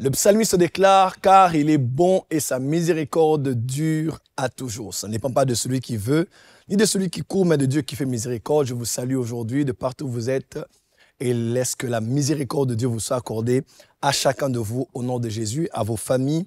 Le psalmiste déclare, car il est bon et sa miséricorde dure à toujours. Ça ne dépend pas de celui qui veut, ni de celui qui court, mais de Dieu qui fait miséricorde. Je vous salue aujourd'hui de partout où vous êtes et laisse que la miséricorde de Dieu vous soit accordée à chacun de vous au nom de Jésus, à vos familles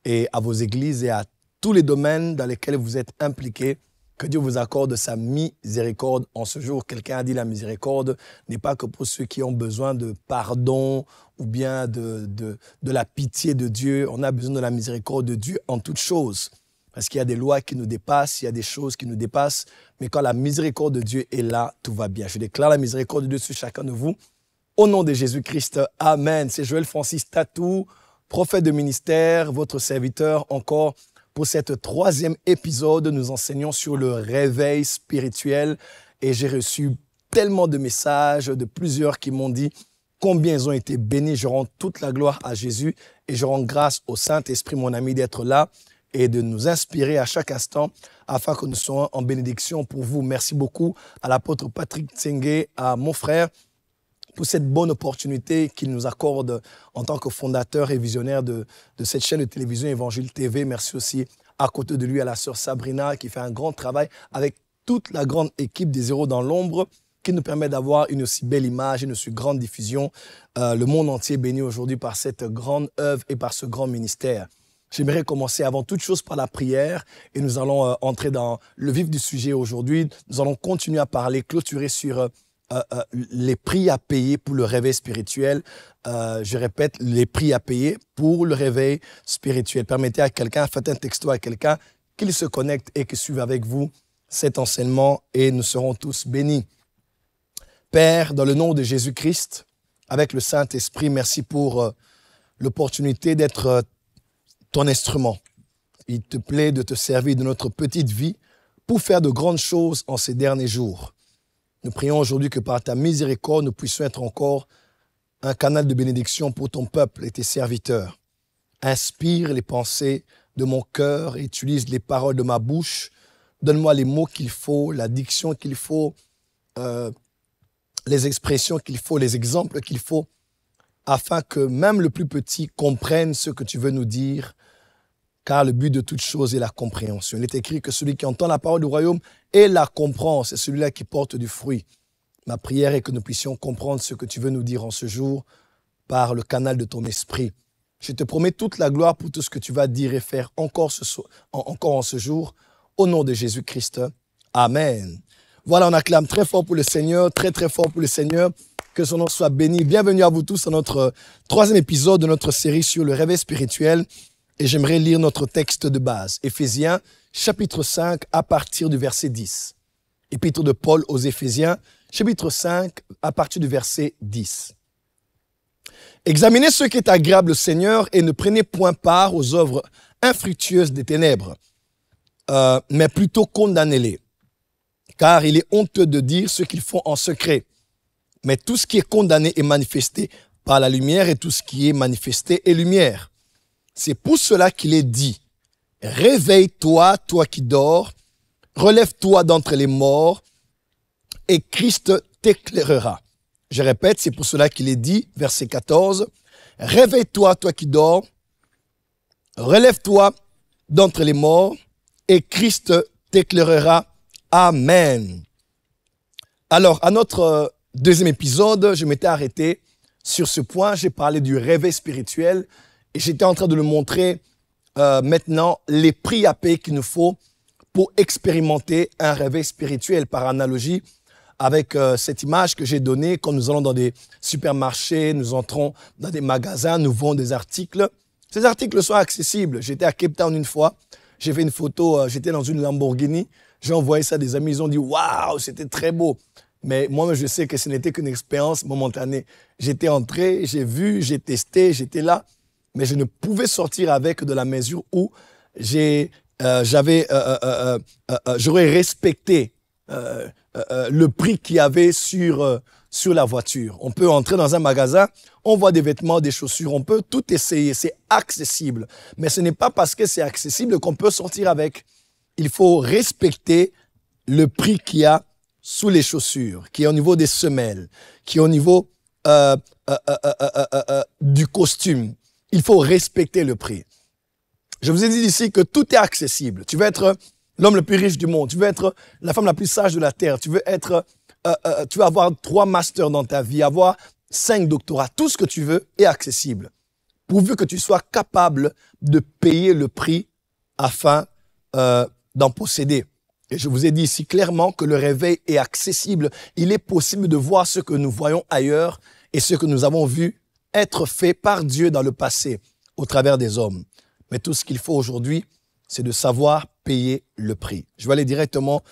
et à vos églises et à tous les domaines dans lesquels vous êtes impliqués. Que Dieu vous accorde sa miséricorde en ce jour. Quelqu'un a dit la miséricorde n'est pas que pour ceux qui ont besoin de pardon ou bien de la pitié de Dieu. On a besoin de la miséricorde de Dieu en toutes choses. Parce qu'il y a des lois qui nous dépassent, il y a des choses qui nous dépassent. Mais quand la miséricorde de Dieu est là, tout va bien. Je déclare la miséricorde de Dieu sur chacun de vous. Au nom de Jésus-Christ, Amen. C'est Joël Francis Tatou, prophète de ministère, votre serviteur encore. Pour cette troisième épisode, nous enseignons sur le réveil spirituel et j'ai reçu tellement de messages de plusieurs qui m'ont dit combien ils ont été bénis. Je rends toute la gloire à Jésus et je rends grâce au Saint-Esprit, mon ami, d'être là et de nous inspirer à chaque instant afin que nous soyons en bénédiction pour vous. Merci beaucoup à l'apôtre Patrick Tsenge, à mon frère, pour cette bonne opportunité qu'il nous accorde en tant que fondateur et visionnaire de cette chaîne de télévision Évangile TV. Merci aussi à côté de lui à la sœur Sabrina qui fait un grand travail avec toute la grande équipe des Zéros dans l'ombre qui nous permet d'avoir une aussi belle image, une aussi grande diffusion. Le monde entier est béni aujourd'hui par cette grande œuvre et par ce grand ministère. J'aimerais commencer avant toute chose par la prière et nous allons entrer dans le vif du sujet aujourd'hui. Nous allons continuer à parler, clôturer sur les prix à payer pour le réveil spirituel. Je répète, les prix à payer pour le réveil spirituel. Permettez à quelqu'un, faites un texto à quelqu'un, qu'il se connecte et qu'il suive avec vous cet enseignement et nous serons tous bénis. Père, dans le nom de Jésus-Christ, avec le Saint-Esprit, merci pour l'opportunité d'être ton instrument. Il te plaît de te servir de notre petite vie pour faire de grandes choses en ces derniers jours. Nous prions aujourd'hui que par ta miséricorde, nous puissions être encore un canal de bénédiction pour ton peuple et tes serviteurs. Inspire les pensées de mon cœur et utilise les paroles de ma bouche. Donne-moi les mots qu'il faut, la diction qu'il faut, les expressions qu'il faut, les exemples qu'il faut, afin que même le plus petit comprenne ce que tu veux nous dire, car le but de toute chose est la compréhension. Il est écrit que celui qui entend la parole du royaume et la comprend, c'est celui-là qui porte du fruit. Ma prière est que nous puissions comprendre ce que tu veux nous dire en ce jour par le canal de ton esprit. Je te promets toute la gloire pour tout ce que tu vas dire et faire encore en ce jour. Au nom de Jésus-Christ. Amen. Voilà, on acclame très fort pour le Seigneur, très très fort pour le Seigneur. Que son nom soit béni. Bienvenue à vous tous à notre troisième épisode de notre série sur le réveil spirituel. Et j'aimerais lire notre texte de base, Éphésiens, chapitre 5, à partir du verset 10. Épître de Paul aux Éphésiens, chapitre 5, à partir du verset 10. Examinez ce qui est agréable au Seigneur et ne prenez point part aux œuvres infructueuses des ténèbres, mais plutôt condamnez-les. Car il est honteux de dire ce qu'ils font en secret. Mais tout ce qui est condamné est manifesté par la lumière et tout ce qui est manifesté est lumière. C'est pour cela qu'il est dit, réveille-toi, toi qui dors, relève-toi d'entre les morts et Christ t'éclairera. Je répète, c'est pour cela qu'il est dit, verset 14, réveille-toi, toi qui dors, relève-toi d'entre les morts et Christ t'éclairera. Amen. Alors, à notre deuxième épisode, je m'étais arrêté sur ce point, j'ai parlé du réveil spirituel. Et j'étais en train de le montrer maintenant, les prix à payer qu'il nous faut pour expérimenter un réveil spirituel par analogie avec cette image que j'ai donnée. Quand nous allons dans des supermarchés, nous entrons dans des magasins, nous vendons des articles. Ces articles sont accessibles. J'étais à Cape Town une fois, j'ai fait une photo, j'étais dans une Lamborghini, j'ai envoyé ça à des amis, ils ont dit « Waouh, c'était très beau ». Mais moi, je sais que ce n'était qu'une expérience momentanée. J'étais entré, j'ai vu, j'ai testé, j'étais là. Mais je ne pouvais sortir avec de la mesure où j'aurais respecté le prix qu'il y avait sur la voiture. On peut entrer dans un magasin, on voit des vêtements, des chaussures, on peut tout essayer, c'est accessible. Mais ce n'est pas parce que c'est accessible qu'on peut sortir avec. Il faut respecter le prix qu'il y a sous les chaussures, qui est au niveau des semelles, qui est au niveau du costume. il faut respecter le prix. Je vous ai dit ici que tout est accessible. Tu veux être l'homme le plus riche du monde, tu veux être la femme la plus sage de la terre, tu veux avoir 3 masters dans ta vie, avoir 5 doctorats, tout ce que tu veux est accessible, pourvu que tu sois capable de payer le prix afin d'en posséder. Et je vous ai dit ici clairement que le réveil est accessible. Il est possible de voir ce que nous voyons ailleurs et ce que nous avons vu être fait par Dieu dans le passé, au travers des hommes. Mais tout ce qu'il faut aujourd'hui, c'est de savoir payer le prix. Je vais aller directement,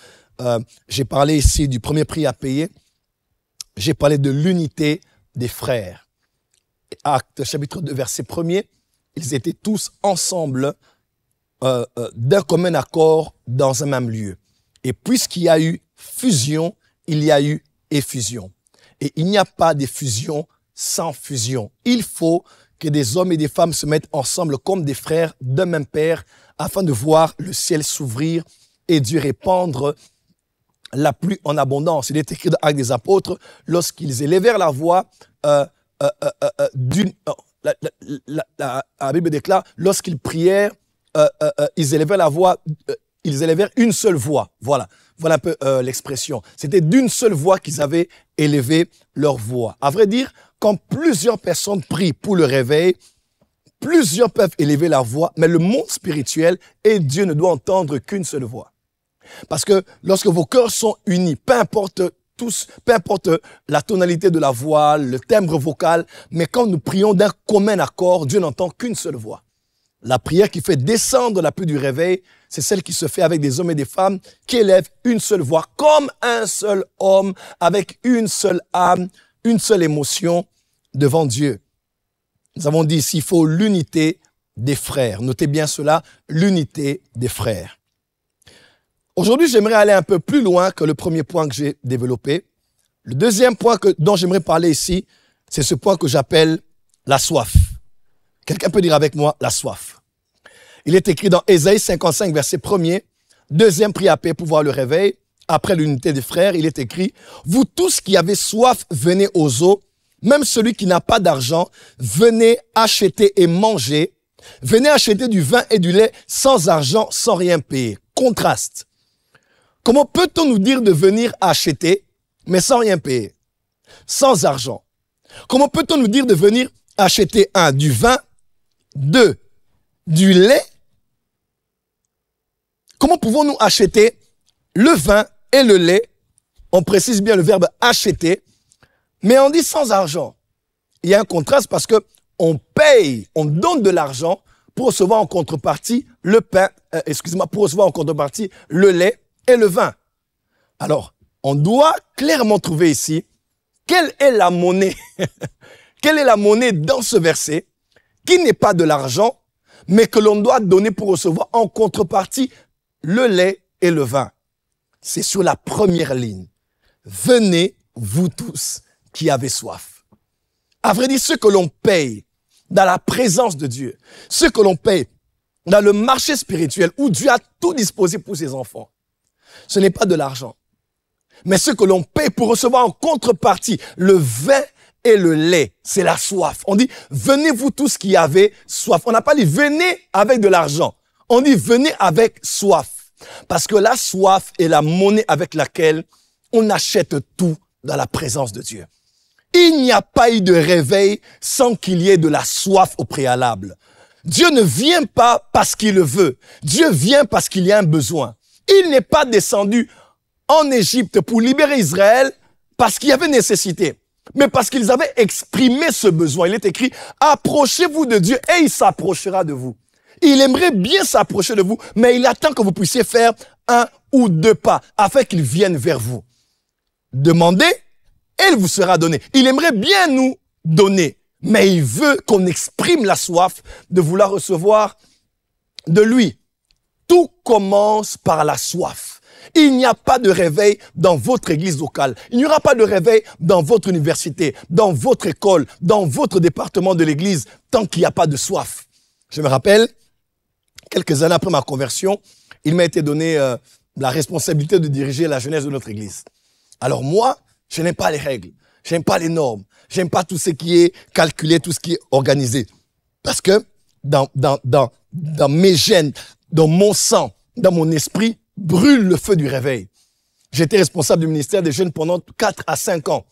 j'ai parlé ici du premier prix à payer. J'ai parlé de l'unité des frères. Actes chapitre 2, verset 1er, ils étaient tous ensemble d'un commun accord dans un même lieu. Et puisqu'il y a eu fusion, il y a eu effusion. Et il n'y a pas d'effusion sans fusion. Il faut que des hommes et des femmes se mettent ensemble comme des frères d'un même père afin de voir le ciel s'ouvrir et Dieu répandre la pluie en abondance. Il est écrit dans Actes des Apôtres, lorsqu'ils élevèrent la voix, la Bible déclare, lorsqu'ils prièrent, ils élevèrent la voix, ils élevèrent une seule voix. Voilà un peu l'expression. C'était d'une seule voix qu'ils avaient élevé leur voix. À vrai dire, quand plusieurs personnes prient pour le réveil, plusieurs peuvent élever la voix, mais le monde spirituel et Dieu ne doit entendre qu'une seule voix. Parce que lorsque vos cœurs sont unis, peu importe la tonalité de la voix, le timbre vocal, mais quand nous prions d'un commun accord, Dieu n'entend qu'une seule voix. La prière qui fait descendre la pluie du réveil, c'est celle qui se fait avec des hommes et des femmes qui élèvent une seule voix, comme un seul homme, avec une seule âme, une seule émotion devant Dieu. Nous avons dit ici, il faut l'unité des frères. Notez bien cela, l'unité des frères. Aujourd'hui, j'aimerais aller un peu plus loin que le premier point que j'ai développé. Le deuxième point dont j'aimerais parler ici, c'est ce point que j'appelle la soif. Quelqu'un peut dire avec moi la soif. Il est écrit dans Ésaïe 55, verset 1er, deuxième prix à paix pour voir le réveil. Après l'unité des frères, il est écrit, « Vous tous qui avez soif, venez aux eaux. Même celui qui n'a pas d'argent, venez acheter et manger. Venez acheter du vin et du lait sans argent, sans rien payer. » Contraste. Comment peut-on nous dire de venir acheter, mais sans rien payer? Sans argent. Comment peut-on nous dire de venir acheter, 1, du vin, 2, du lait? Comment pouvons-nous acheter le vin et le lait? On précise bien le verbe acheter, mais on dit sans argent. Il y a un contraste parce que on paye, on donne de l'argent pour recevoir en contrepartie le pain, pour recevoir en contrepartie le lait et le vin. Alors, on doit clairement trouver ici quelle est la monnaie, quelle est la monnaie dans ce verset qui n'est pas de l'argent, mais que l'on doit donner pour recevoir en contrepartie le lait et le vin. C'est sur la première ligne. Venez, vous tous qui avez soif. À vrai dire, ce que l'on paye dans la présence de Dieu, ce que l'on paye dans le marché spirituel où Dieu a tout disposé pour ses enfants, ce n'est pas de l'argent. Mais ce que l'on paye pour recevoir en contrepartie le vin et le lait, c'est la soif. On dit, venez vous tous qui avez soif. On n'a pas dit, venez avec de l'argent. On dit, venez avec soif. Parce que la soif est la monnaie avec laquelle on achète tout dans la présence de Dieu. Il n'y a pas eu de réveil sans qu'il y ait de la soif au préalable. Dieu ne vient pas parce qu'il le veut. Dieu vient parce qu'il y a un besoin. Il n'est pas descendu en Égypte pour libérer Israël parce qu'il y avait nécessité, mais parce qu'ils avaient exprimé ce besoin. Il est écrit, approchez-vous de Dieu et il s'approchera de vous. Il aimerait bien s'approcher de vous, mais il attend que vous puissiez faire 1 ou 2 pas afin qu'il vienne vers vous. Demandez et il vous sera donné. Il aimerait bien nous donner, mais il veut qu'on exprime la soif de vouloir recevoir de lui. Tout commence par la soif. Il n'y a pas de réveil dans votre église locale. Il n'y aura pas de réveil dans votre université, dans votre école, dans votre département de l'église, tant qu'il n'y a pas de soif. Je me rappelle, quelques années après ma conversion, il m'a été donné la responsabilité de diriger la jeunesse de notre église. Alors moi, je n'aime pas les règles, je n'aime pas les normes, je n'aime pas tout ce qui est calculé, tout ce qui est organisé. Parce que dans mes gènes, dans mon sang, dans mon esprit, brûle le feu du réveil. J'étais responsable du ministère des jeunes pendant 4 à 5 ans.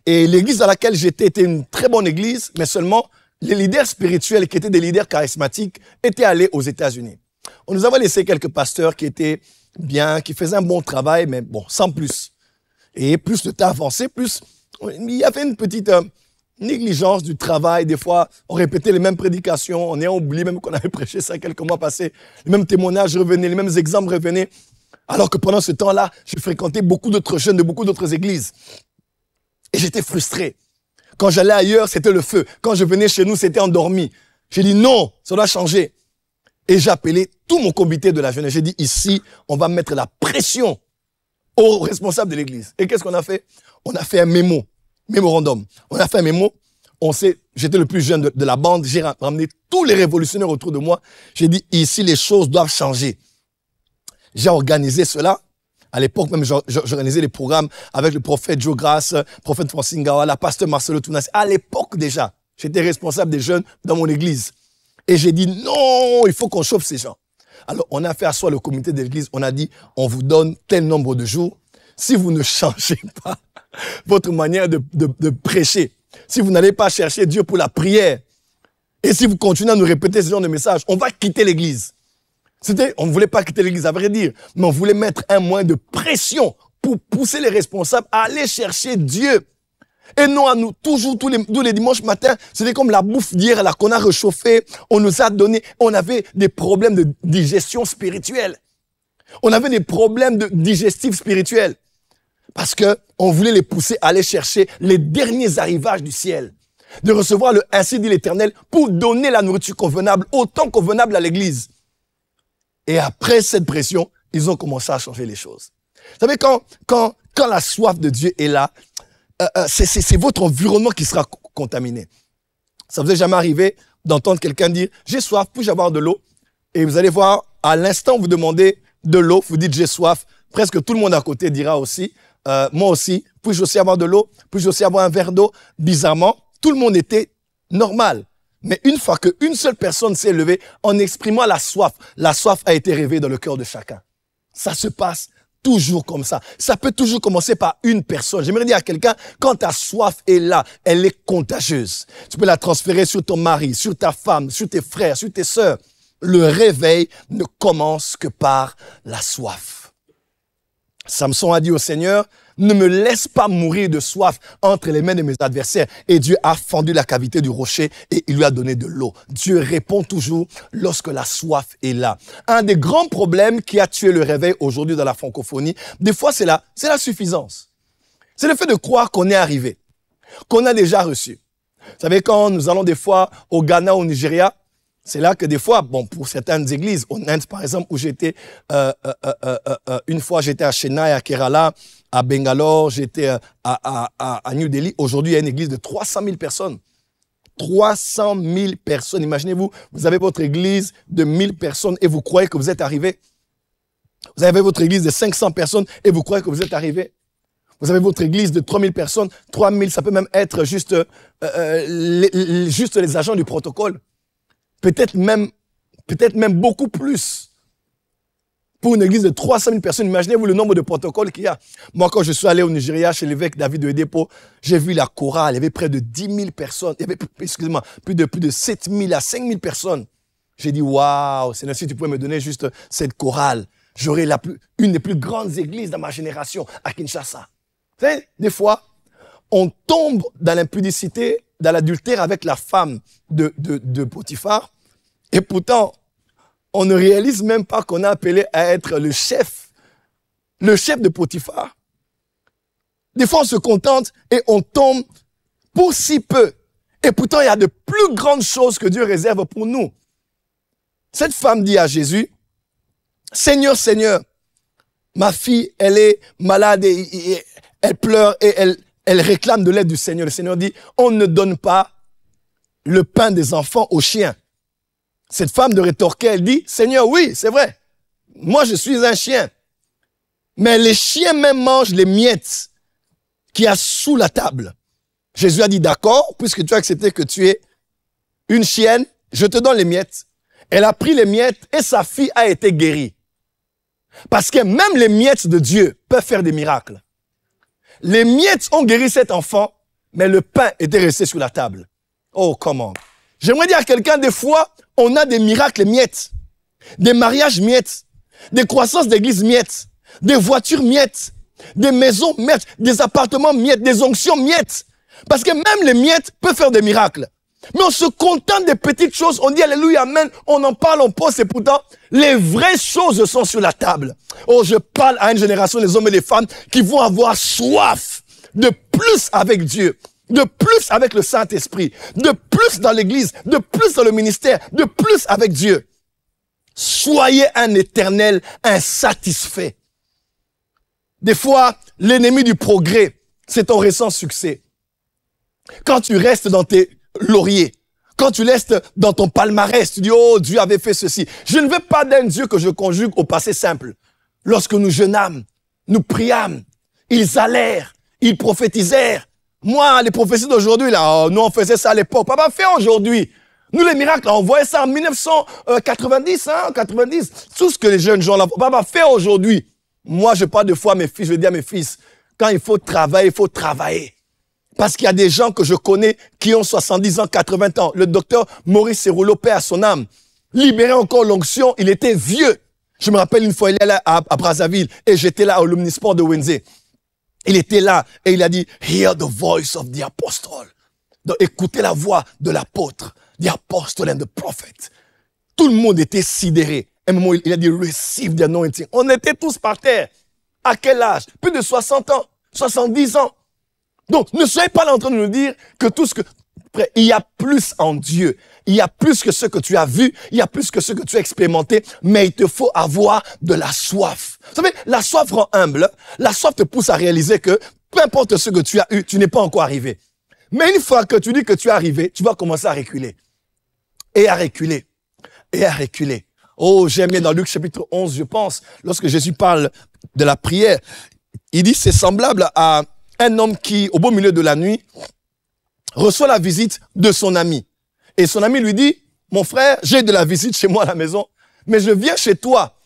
Et l'église dans laquelle j'étais était une très bonne église, mais seulement les leaders spirituels qui étaient des leaders charismatiques étaient allés aux États-Unis. On nous avait laissé quelques pasteurs qui étaient bien, qui faisaient un bon travail, mais bon, sans plus. Et plus le temps avançait, plus il y avait une petite négligence du travail. Des fois, on répétait les mêmes prédications, on a oublié même qu'on avait prêché ça quelques mois passés. Les mêmes témoignages revenaient, les mêmes exemples revenaient. Alors que pendant ce temps-là, j'ai fréquenté beaucoup d'autres jeunes de beaucoup d'autres églises. Et j'étais frustré. Quand j'allais ailleurs, c'était le feu. Quand je venais chez nous, c'était endormi. J'ai dit non, ça doit changer. Et j'ai appelé tout mon comité de la jeunesse. J'ai dit ici, on va mettre la pression aux responsables de l'église. Et qu'est-ce qu'on a fait? On a fait un mémorandum. On a fait un mémo. J'étais le plus jeune de la bande. J'ai ramené tous les révolutionnaires autour de moi. J'ai dit ici, les choses doivent changer. J'ai organisé cela. À l'époque, même, j'organisais des programmes avec le prophète Joe Grace, le prophète Francis Ngawala, pasteur Marcelo Tounas. À l'époque déjà, j'étais responsable des jeunes dans mon église. Et j'ai dit non, il faut qu'on chauffe ces gens. Alors, on a fait asseoir le comité de l'église. On a dit, on vous donne tel nombre de jours. Si vous ne changez pas votre manière de prêcher, si vous n'allez pas chercher Dieu pour la prière, et si vous continuez à nous répéter ce genre de message, on va quitter l'église. On ne voulait pas quitter l'église, à vrai dire, mais on voulait mettre un moyen de pression pour pousser les responsables à aller chercher Dieu. Et non à nous, toujours, tous les dimanches matins, c'était comme la bouffe d'hier, là, qu'on a réchauffée, on nous a donné, on avait des problèmes de digestion spirituelle. On avait des problèmes de digestif spirituel. Parce que on voulait les pousser à aller chercher les derniers arrivages du ciel. De recevoir le ainsi dit l'Éternel pour donner la nourriture convenable, autant convenable à l'église. Et après cette pression, ils ont commencé à changer les choses. Vous savez, quand la soif de Dieu est là, c'est votre environnement qui sera contaminé. Ça vous est jamais arrivé d'entendre quelqu'un dire « J'ai soif, puis-je avoir de l'eau ?» Et vous allez voir, à l'instant où vous demandez de l'eau, vous dites « J'ai soif », presque tout le monde à côté dira aussi « Moi aussi, puis-je aussi avoir de l'eau? Puis-je aussi avoir un verre d'eau ?» Bizarrement, tout le monde était normal. Mais une fois qu'une seule personne s'est levée en exprimant la soif a été réveillée dans le cœur de chacun. Ça se passe toujours comme ça. Ça peut toujours commencer par une personne. J'aimerais dire à quelqu'un, quand ta soif est là, elle est contagieuse. Tu peux la transférer sur ton mari, sur ta femme, sur tes frères, sur tes sœurs. Le réveil ne commence que par la soif. Samson a dit au Seigneur, ne me laisse pas mourir de soif entre les mains de mes adversaires. Et Dieu a fendu la cavité du rocher et il lui a donné de l'eau. Dieu répond toujours lorsque la soif est là. Un des grands problèmes qui a tué le réveil aujourd'hui dans la francophonie, des fois c'est la suffisance. C'est le fait de croire qu'on est arrivé, qu'on a déjà reçu. Vous savez, quand nous allons des fois au Ghana, au Nigeria, c'est là que des fois, bon, pour certaines églises, en Inde par exemple, où j'étais, une fois j'étais à Chennai, à Kerala, à Bangalore, j'étais à New Delhi. Aujourd'hui, il y a une église de 300 000 personnes. 300 000 personnes. Imaginez-vous, vous avez votre église de 1000 personnes et vous croyez que vous êtes arrivé. Vous avez votre église de 500 personnes et vous croyez que vous êtes arrivé. Vous avez votre église de 3000 personnes. 3000, ça peut même être juste les agents du protocole. Peut-être même beaucoup plus. Pour une église de 300 000 personnes, imaginez-vous le nombre de protocoles qu'il y a. Moi, quand je suis allé au Nigeria, chez l'évêque David de Edepo, j'ai vu la chorale. Il y avait près de 10 000 personnes. Il y avait, excusez-moi, plus de 7 000 à 5 000 personnes. J'ai dit, waouh, Seigneur, si tu pouvais me donner juste cette chorale, j'aurais une des plus grandes églises dans ma génération à Kinshasa. Vous savez, des fois, on tombe dans l'impudicité, dans l'adultère avec la femme de Potiphar. Et pourtant, on ne réalise même pas qu'on a appelé à être le chef de Potiphar. Des fois, on se contente et on tombe pour si peu. Et pourtant, il y a de plus grandes choses que Dieu réserve pour nous. Cette femme dit à Jésus, « Seigneur, Seigneur, ma fille, elle est malade et elle pleure et elle réclame de l'aide du Seigneur. » Le Seigneur dit, « On ne donne pas le pain des enfants aux chiens. » Cette femme de rétorquer, elle dit, « Seigneur, oui, c'est vrai. Moi, je suis un chien. Mais les chiens même mangent les miettes qu'il y a sous la table. » Jésus a dit, « D'accord, puisque tu as accepté que tu es une chienne, je te donne les miettes. Elle a pris les miettes et sa fille a été guérie. Parce que même les miettes de Dieu peuvent faire des miracles. Les miettes ont guéri cet enfant, mais le pain était resté sur la table. Oh, comment? J'aimerais dire à quelqu'un, des fois, on a des miracles miettes, des mariages miettes, des croissances d'église miettes, des voitures miettes, des maisons miettes, des appartements miettes, des onctions miettes. Parce que même les miettes peuvent faire des miracles. Mais on se contente des petites choses, on dit alléluia, amen, on en parle, on pose, et pourtant, les vraies choses sont sur la table. Oh, je parle à une génération des hommes et des femmes qui vont avoir soif de plus avec Dieu, de plus avec le Saint-Esprit, de plus dans l'église, de plus dans le ministère, de plus avec Dieu. Soyez un éternel insatisfait. Des fois, l'ennemi du progrès, c'est ton récent succès. Quand tu restes dans tes lauriers, quand tu restes dans ton palmarès, tu dis, oh, Dieu avait fait ceci. Je ne veux pas d'un Dieu que je conjugue au passé simple. Lorsque nous jeûnâmes, nous priâmes, ils allèrent, ils prophétisèrent. Moi, les prophéties d'aujourd'hui, là, nous on faisait ça à l'époque. Papa fait aujourd'hui. Nous, les miracles, on voyait ça en 1990, 90. Tout ce que les jeunes gens là, papa fait aujourd'hui. Moi, je parle de fois à mes fils, je dis à mes fils, quand il faut travailler, il faut travailler. Parce qu'il y a des gens que je connais qui ont 70 ans, 80 ans. Le docteur Maurice Cerullo, paix à son âme, libéré encore l'onction, il était vieux. Je me rappelle une fois, il est là à Brazzaville et j'étais là au l'Omnisport de Wednesday. Il était là et il a dit, hear the voice of the apostle. Donc, écoutez la voix de l'apôtre, the apostle and the prophet. Tout le monde était sidéré. À un moment, il a dit, receive the anointing. On était tous par terre. À quel âge? Plus de 60 ans, 70 ans. Donc, ne soyez pas là en train de nous dire que tout ce que... Il y a plus en Dieu. Il y a plus que ce que tu as vu. Il y a plus que ce que tu as expérimenté. Mais il te faut avoir de la soif. Vous savez, la soif rend humble. La soif te pousse à réaliser que peu importe ce que tu as eu, tu n'es pas encore arrivé. Mais une fois que tu dis que tu es arrivé, tu vas commencer à reculer. Et à reculer. Et à reculer. Oh, j'aime bien dans Luc chapitre 11, je pense, lorsque Jésus parle de la prière, il dit c'est semblable à un homme qui, au beau milieu de la nuit, reçoit la visite de son ami. Et son ami lui dit, mon frère, j'ai de la visite chez moi à la maison, mais je viens chez toi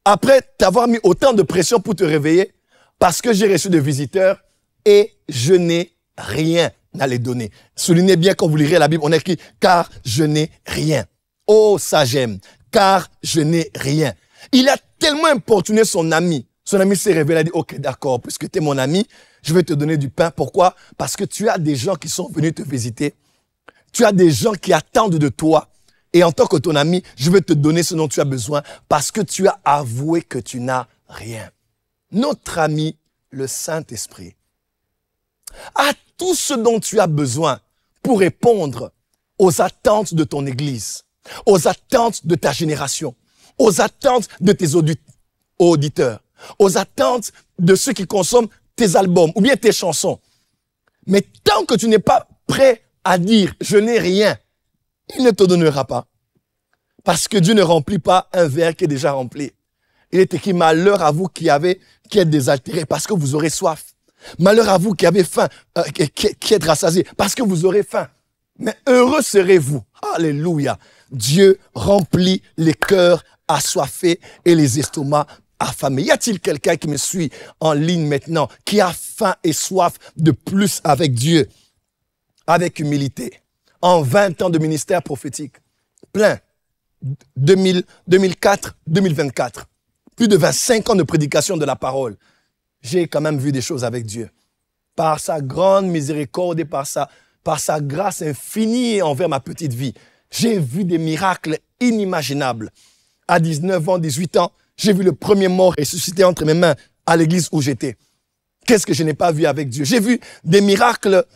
après t'avoir mis autant de pression pour te réveiller parce que j'ai reçu des visiteurs et je n'ai rien à les donner. Soulignez bien quand vous lirez la Bible, on écrit « car je n'ai rien ». Oh, ça j'aime. Car je n'ai rien. Il a tellement importuné son ami. Son ami s'est réveillé, il a dit, ok, d'accord, puisque tu es mon ami, je vais te donner du pain. Pourquoi? Parce que tu as des gens qui sont venus te visiter. Tu as des gens qui attendent de toi. Et en tant que ton ami, je vais te donner ce dont tu as besoin parce que tu as avoué que tu n'as rien. Notre ami, le Saint-Esprit, a tout ce dont tu as besoin pour répondre aux attentes de ton Église, aux attentes de ta génération, aux attentes de tes auditeurs, aux attentes de ceux qui consomment tes albums ou bien tes chansons. Mais tant que tu n'es pas prêt à dire « je n'ai rien », il ne te donnera pas. Parce que Dieu ne remplit pas un verre qui est déjà rempli. Il est écrit « malheur à vous qui êtes désaltérés parce que vous aurez soif. Malheur à vous qui avez faim, qui êtes rassasiés parce que vous aurez faim. Mais heureux serez-vous. » Alléluia. Dieu remplit les cœurs assoiffés et les estomacs affamés. Y a-t-il quelqu'un qui me suit en ligne maintenant, qui a faim et soif de plus avec Dieu, avec humilité, en 20 ans de ministère prophétique, plein, 2004, 2024, plus de 25 ans de prédication de la parole, j'ai quand même vu des choses avec Dieu. Par sa grande miséricorde et par sa grâce infinie envers ma petite vie, j'ai vu des miracles inimaginables. À 19 ans, 18 ans, j'ai vu le premier mort ressuscité entre mes mains à l'église où j'étais. Qu'est-ce que je n'ai pas vu avec Dieu? J'ai vu des miracles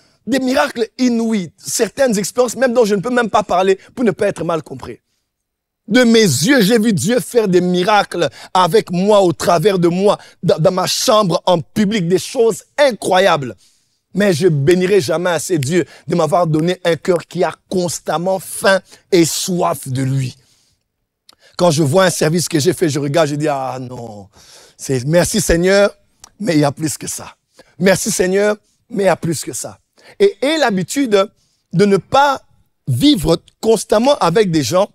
inouïs, certaines expériences même dont je ne peux même pas parler pour ne pas être mal compris. De mes yeux, j'ai vu Dieu faire des miracles avec moi, au travers de moi, dans ma chambre, en public, des choses incroyables. Mais je bénirai jamais assez Dieu de m'avoir donné un cœur qui a constamment faim et soif de lui. Quand je vois un service que j'ai fait, je regarde, je dis, ah non, merci Seigneur, mais il y a plus que ça. Merci Seigneur, mais il y a plus que ça. Et l'habitude de ne pas vivre constamment avec des gens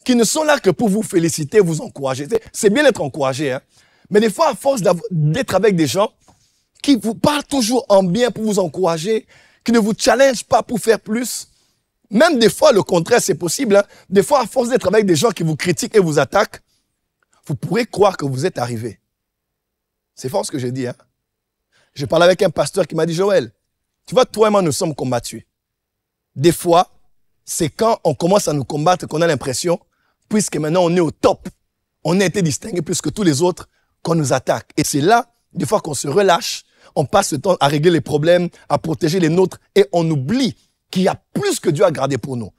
qui ne sont là que pour vous féliciter, vous encourager. C'est bien d'être encouragé, hein. Mais des fois, à force d'être avec des gens qui vous parlent toujours en bien pour vous encourager, qui ne vous challengent pas pour faire plus, même des fois, le contraire, c'est possible, hein. Des fois, à force d'être avec des gens qui vous critiquent et vous attaquent, vous pourrez croire que vous êtes arrivé. C'est fort ce que j'ai dit, hein. Je parlais avec un pasteur qui m'a dit, Joël, tu vois, toi et moi, nous sommes combattus. Des fois, c'est quand on commence à nous combattre qu'on a l'impression, puisque maintenant on est au top, on a été distingué plus que tous les autres, qu'on nous attaque. Et c'est là, des fois qu'on se relâche, on passe le temps à régler les problèmes, à protéger les nôtres, et on oublie qu'il y a plus que Dieu a gardé pour nous.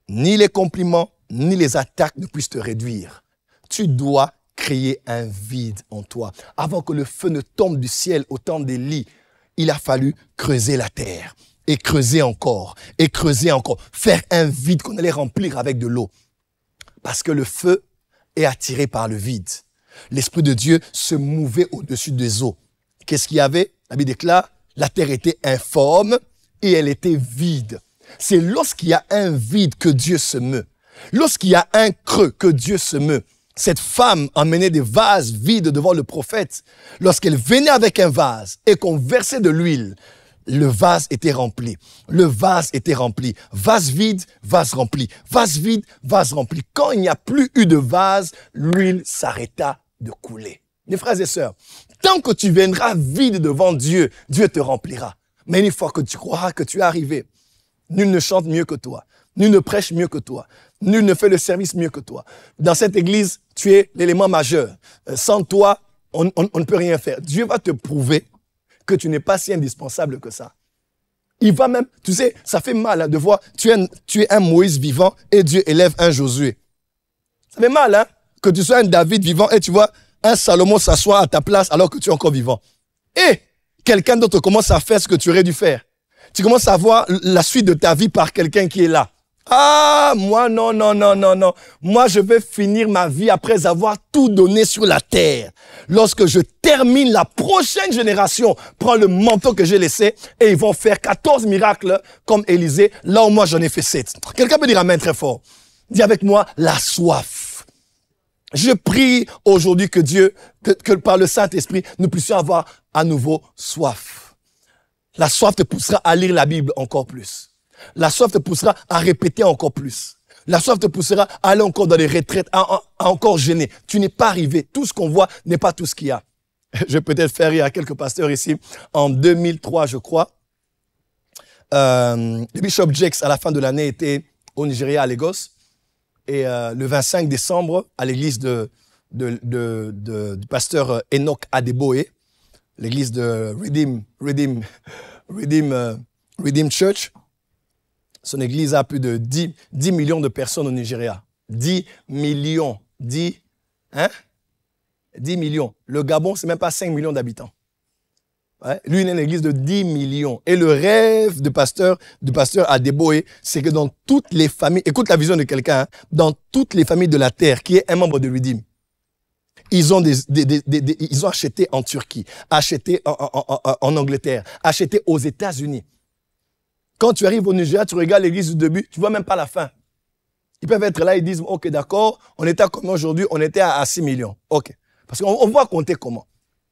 Ni les compliments, ni les attaques ne puissent te réduire. Tu dois créer un vide en toi. Avant que le feu ne tombe du ciel au temps d'Élie, il a fallu creuser la terre. Et creuser encore. Et creuser encore. Faire un vide qu'on allait remplir avec de l'eau. Parce que le feu est attiré par le vide. L'Esprit de Dieu se mouvait au-dessus des eaux. Qu'est-ce qu'il y avait? La Bible déclare, la terre était informe et elle était vide. C'est lorsqu'il y a un vide que Dieu se meut. Lorsqu'il y a un creux que Dieu se meut. Cette femme emmenait des vases vides devant le prophète. Lorsqu'elle venait avec un vase et qu'on versait de l'huile, le vase était rempli. Le vase était rempli. Vase vide, vase rempli. Vase vide, vase rempli. Quand il n'y a plus eu de vase, l'huile s'arrêta de couler. Mes frères et sœurs, tant que tu viendras vide devant Dieu, Dieu te remplira. Mais une fois que tu croiras que tu es arrivé, nul ne chante mieux que toi. Nul ne prêche mieux que toi. Nul ne fait le service mieux que toi. Dans cette église, tu es l'élément majeur. Sans toi, on ne peut rien faire. Dieu va te prouver que tu n'es pas si indispensable que ça. Il va même, tu sais, ça fait mal hein, de voir, tu es un Moïse vivant et Dieu élève un Josué. Ça fait mal, hein, que tu sois un David vivant et tu vois un Salomon s'asseoir à ta place alors que tu es encore vivant. Et quelqu'un d'autre commence à faire ce que tu aurais dû faire. Tu commences à voir la suite de ta vie par quelqu'un qui est là. Ah, moi, non. Moi, je vais finir ma vie après avoir tout donné sur la terre. Lorsque je termine, la prochaine génération prend le manteau que j'ai laissé et ils vont faire 14 miracles comme Élisée, là où moi j'en ai fait 7. Quelqu'un peut dire amen très fort. Dis avec moi, la soif. Je prie aujourd'hui que Dieu, que par le Saint-Esprit, nous puissions avoir à nouveau soif. La soif te poussera à lire la Bible encore plus. La soif te poussera à répéter encore plus. La soif te poussera à aller encore dans les retraites, à encore jeûner. Tu n'es pas arrivé. Tout ce qu'on voit n'est pas tout ce qu'il y a. Je vais peut-être faire rire à quelques pasteurs ici. En 2003, je crois, le Bishop Jakes, à la fin de l'année, était au Nigeria, à Lagos. Et le 25 décembre, à l'église du pasteur Enoch Adeboye, l'église de Redeem Church. Son église a plus de 10 millions de personnes au Nigeria. 10 millions. 10 millions. Le Gabon, c'est même pas 5 millions d'habitants. Ouais? Lui, il a une église de 10 millions. Et le rêve du pasteur Adeboye, c'est que dans toutes les familles, écoute la vision de quelqu'un, hein, dans toutes les familles de la terre, qui est un membre de Redeem, ils ont ils ont acheté en Turquie, acheté en Angleterre, acheté aux États-Unis. Quand tu arrives au Nigeria, tu regardes l'église du début, tu vois même pas la fin. Ils peuvent être là, ils disent, ok, d'accord, on était à combien aujourd'hui? On était à 6 millions. Ok. Parce qu'on voit compter comment.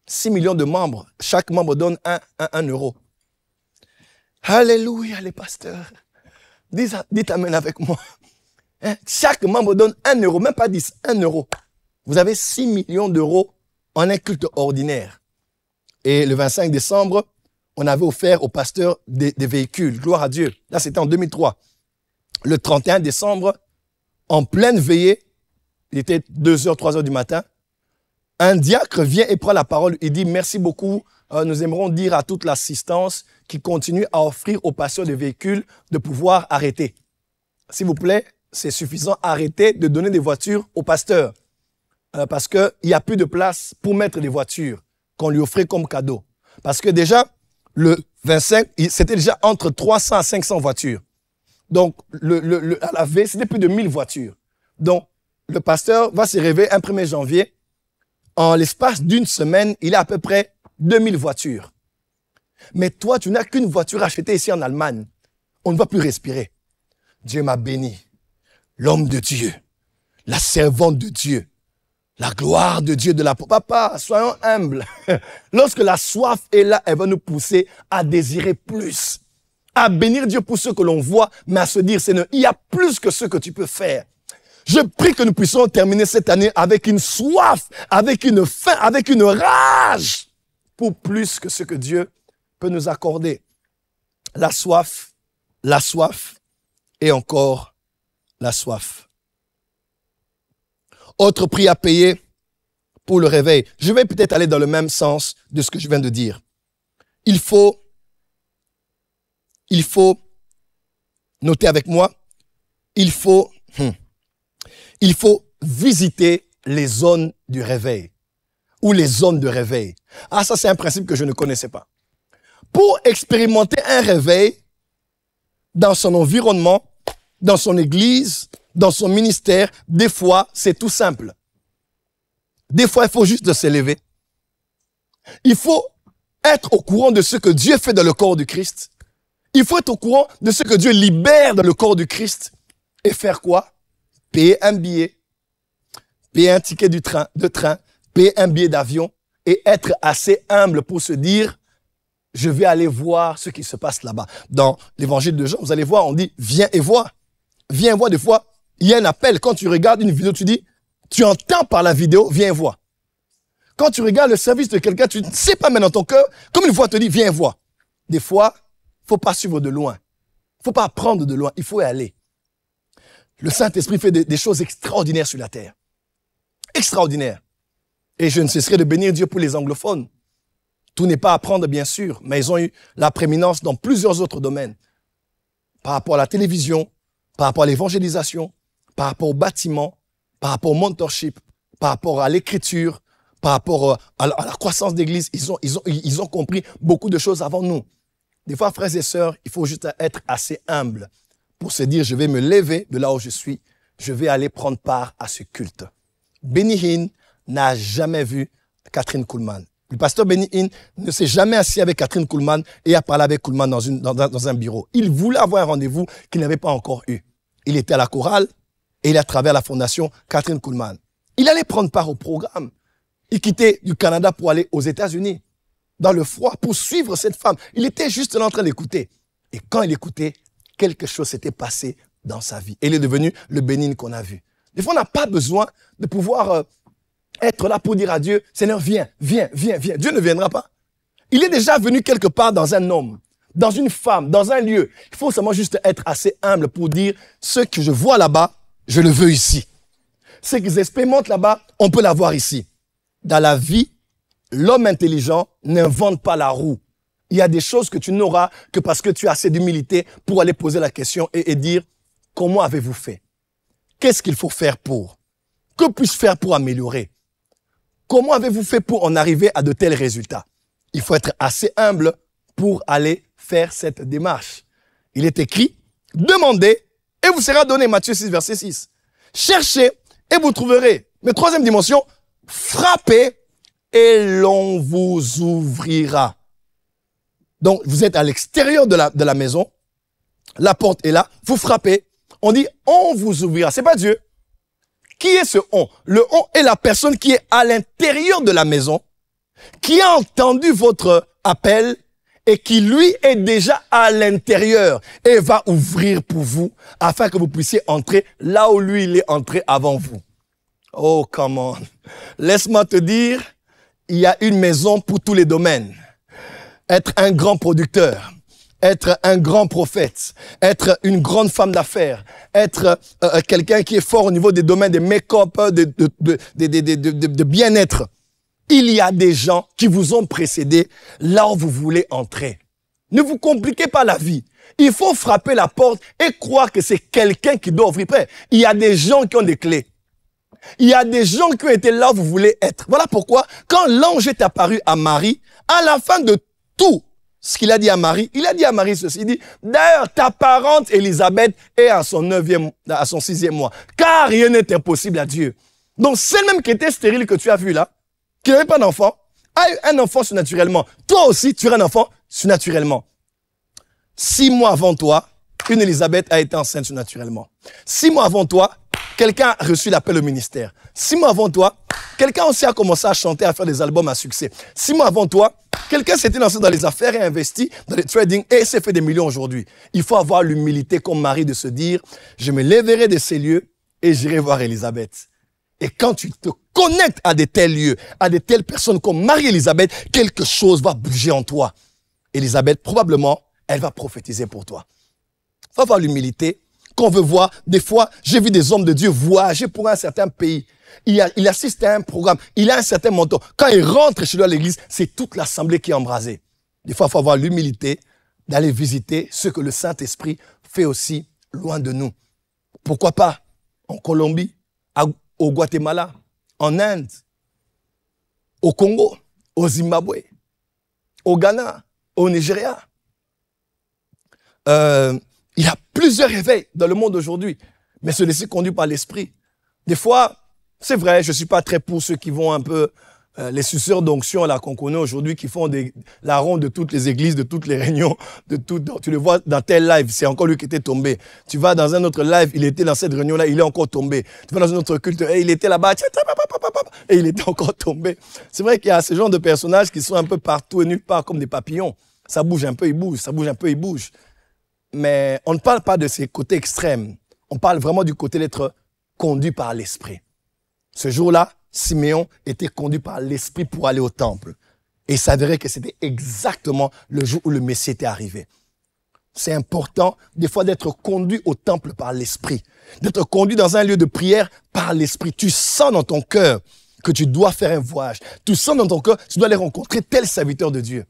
6 millions de membres. Chaque membre donne 1 euro. Alléluia, les pasteurs. Dites amen avec moi. Hein? Chaque membre donne 1 euro, même pas 10, 1 euro. Vous avez 6 millions d'euros en un culte ordinaire. Et le 25 décembre, on avait offert aux pasteurs des véhicules. Gloire à Dieu. Là, c'était en 2003. Le 31 décembre, en pleine veillée, il était 2h, 3h du matin, un diacre vient et prend la parole. Il dit, merci beaucoup. Nous aimerons dire à toute l'assistance qui continue à offrir aux pasteurs des véhicules de pouvoir arrêter. S'il vous plaît, c'est suffisant. Arrêtez de donner des voitures aux pasteurs. Parce qu'il n'y a plus de place pour mettre des voitures qu'on lui offrait comme cadeau. Parce que déjà, le 25, c'était déjà entre 300 à 500 voitures. Donc, à la veille, c'était plus de 1000 voitures. Donc, le pasteur va se réveiller un 1er janvier. En l'espace d'une semaine, il a à peu près 2000 voitures. Mais toi, tu n'as qu'une voiture achetée ici en Allemagne. On ne va plus respirer. Dieu m'a béni. L'homme de Dieu, la servante de Dieu, la gloire de Dieu de la... Papa, soyons humbles. Lorsque la soif est là, elle va nous pousser à désirer plus, à bénir Dieu pour ce que l'on voit, mais à se dire, Seigneur, il y a plus que ce que tu peux faire. Je prie que nous puissions terminer cette année avec une soif, avec une faim, avec une rage pour plus que ce que Dieu peut nous accorder. La soif et encore la soif. Autre prix à payer pour le réveil. Je vais peut-être aller dans le même sens de ce que je viens de dire. Il faut noter avec moi, il faut visiter les zones du réveil ou les zones de réveil. Ah, ça c'est un principe que je ne connaissais pas. Pour expérimenter un réveil dans son environnement, dans son église, dans son ministère, des fois, c'est tout simple. Des fois, il faut juste se lever. Il faut être au courant de ce que Dieu fait dans le corps du Christ. Il faut être au courant de ce que Dieu libère dans le corps du Christ. Et faire quoi? Payer un billet, payer un ticket de train, payer un billet d'avion et être assez humble pour se dire, je vais aller voir ce qui se passe là-bas. Dans l'évangile de Jean, vous allez voir, on dit, viens et vois. Viens et vois. Des fois, il y a un appel. Quand tu regardes une vidéo, tu dis, tu entends par la vidéo, viens et vois. Quand tu regardes le service de quelqu'un, tu ne sais pas, mais dans ton cœur, comme une voix te dit, viens et vois. Des fois, il ne faut pas suivre de loin. Il ne faut pas apprendre de loin. Il faut y aller. Le Saint-Esprit fait des choses extraordinaires sur la terre. Extraordinaires. Et je ne cesserai de bénir Dieu pour les anglophones. Tout n'est pas à apprendre, bien sûr, mais ils ont eu la prééminence dans plusieurs autres domaines. Par rapport à la télévision, par rapport à l'évangélisation, par rapport au bâtiment, par rapport au mentorship, par rapport à l'écriture, par rapport à la croissance d'église. Ils ont compris beaucoup de choses avant nous. Des fois, frères et sœurs, il faut juste être assez humble pour se dire, je vais me lever de là où je suis, je vais aller prendre part à ce culte. Benny Hinn n'a jamais vu Kathryn Kuhlman. Le pasteur Benny Hinn ne s'est jamais assis avec Kathryn Kuhlman et a parlé avec Kuhlman dans un bureau. Il voulait avoir un rendez-vous qu'il n'avait pas encore eu. Il était à la chorale et il a travaillé à la fondation Kathryn Kuhlman. Il allait prendre part au programme. Il quittait du Canada pour aller aux États-Unis, dans le froid, pour suivre cette femme. Il était juste là en train d'écouter. Et quand il écoutait, quelque chose s'était passé dans sa vie. Et il est devenu le Benny Hinn qu'on a vu. Des fois, on n'a pas besoin de pouvoir être là pour dire à Dieu, Seigneur, viens, viens, viens, viens. Dieu ne viendra pas. Il est déjà venu quelque part dans un homme, dans une femme, dans un lieu. Il faut seulement juste être assez humble pour dire, ce que je vois là-bas, je le veux ici. Ce qu'ils expérimentent là-bas, on peut l'avoir ici. Dans la vie, l'homme intelligent n'invente pas la roue. Il y a des choses que tu n'auras que parce que tu as assez d'humilité pour aller poser la question et dire, comment avez-vous fait? Qu'est-ce qu'il faut faire pour? Que puis-je faire pour améliorer? Comment avez-vous fait pour en arriver à de tels résultats? Il faut être assez humble pour aller faire cette démarche. Il est écrit, demandez et vous sera donné, Matthieu 6, verset 6. Cherchez et vous trouverez. Mais troisième dimension, frappez et l'on vous ouvrira. Donc, vous êtes à l'extérieur de la maison, la porte est là, vous frappez, on dit, on vous ouvrira. C'est pas Dieu. Qui est ce on? Le on est la personne qui est à l'intérieur de la maison, qui a entendu votre appel et qui, lui, est déjà à l'intérieur et va ouvrir pour vous afin que vous puissiez entrer là où lui, il est entré avant vous. Oh, come on. Laisse-moi te dire, il y a une maison pour tous les domaines. Être un grand producteur, être un grand prophète, être une grande femme d'affaires, être quelqu'un qui est fort au niveau des domaines de make-up, de bien-être. Il y a des gens qui vous ont précédé là où vous voulez entrer. Ne vous compliquez pas la vie. Il faut frapper la porte et croire que c'est quelqu'un qui doit ouvrir. Il y a des gens qui ont des clés. Il y a des gens qui ont été là où vous voulez être. Voilà pourquoi, quand l'ange est apparu à Marie, à la fin de tout ce qu'il a dit à Marie, il a dit à Marie ceci, il dit, d'ailleurs, ta parente Élisabeth est à son 6e mois, car rien n'est impossible à Dieu. Donc, celle-même qui était stérile que tu as vue là, qui n'avait pas d'enfant, a eu un enfant surnaturellement. Toi aussi, tu auras un enfant surnaturellement. 6 mois avant toi, une Élisabeth a été enceinte naturellement. 6 mois avant toi, quelqu'un a reçu l'appel au ministère. 6 mois avant toi, quelqu'un aussi a commencé à chanter, à faire des albums à succès. 6 mois avant toi, quelqu'un s'était lancé dans les affaires et investi dans le trading et s'est fait des millions aujourd'hui. Il faut avoir l'humilité comme mari de se dire, je me lèverai de ces lieux et j'irai voir Élisabeth. Et quand tu te connectes à de tels lieux, à de telles personnes comme Marie-Élisabeth, quelque chose va bouger en toi. Élisabeth, probablement, elle va prophétiser pour toi. Il faut avoir l'humilité qu'on veut voir. Des fois, j'ai vu des hommes de Dieu voyager pour un certain pays. Il assiste à un programme, il a un certain montant. Quand il rentre chez lui à l'église, c'est toute l'assemblée qui est embrasée. Des fois, il faut avoir l'humilité d'aller visiter ce que le Saint-Esprit fait aussi loin de nous. Pourquoi pas en Colombie, au Guatemala, en Inde, au Congo, au Zimbabwe, au Ghana, au Nigeria. Il y a plusieurs réveils dans le monde aujourd'hui, mais celui-ci conduit par l'esprit. Des fois, c'est vrai, je ne suis pas très pour ceux qui vont un peu, les suceurs d'onction là qu'on connaît aujourd'hui, qui font la ronde de toutes les églises, de toutes les réunions, tu le vois dans tel live, c'est encore lui qui était tombé. Tu vas dans un autre live, il était dans cette réunion-là, il est encore tombé. Tu vas dans un autre culte, et il était là-bas, et il était encore tombé. C'est vrai qu'il y a ce genre de personnages qui sont un peu partout et nulle part comme des papillons. Ça bouge un peu, il bouge, ça bouge un peu, il bouge. Mais on ne parle pas de ces côtés extrêmes. On parle vraiment du côté d'être conduit par l'esprit. Ce jour-là, Siméon était conduit par l'esprit pour aller au temple. Et il s'avérait que c'était exactement le jour où le Messie était arrivé. C'est important, des fois, d'être conduit au temple par l'esprit. D'être conduit dans un lieu de prière par l'esprit. Tu sens dans ton cœur que tu dois faire un voyage. Tu sens dans ton cœur que tu dois aller rencontrer tel serviteur de Dieu.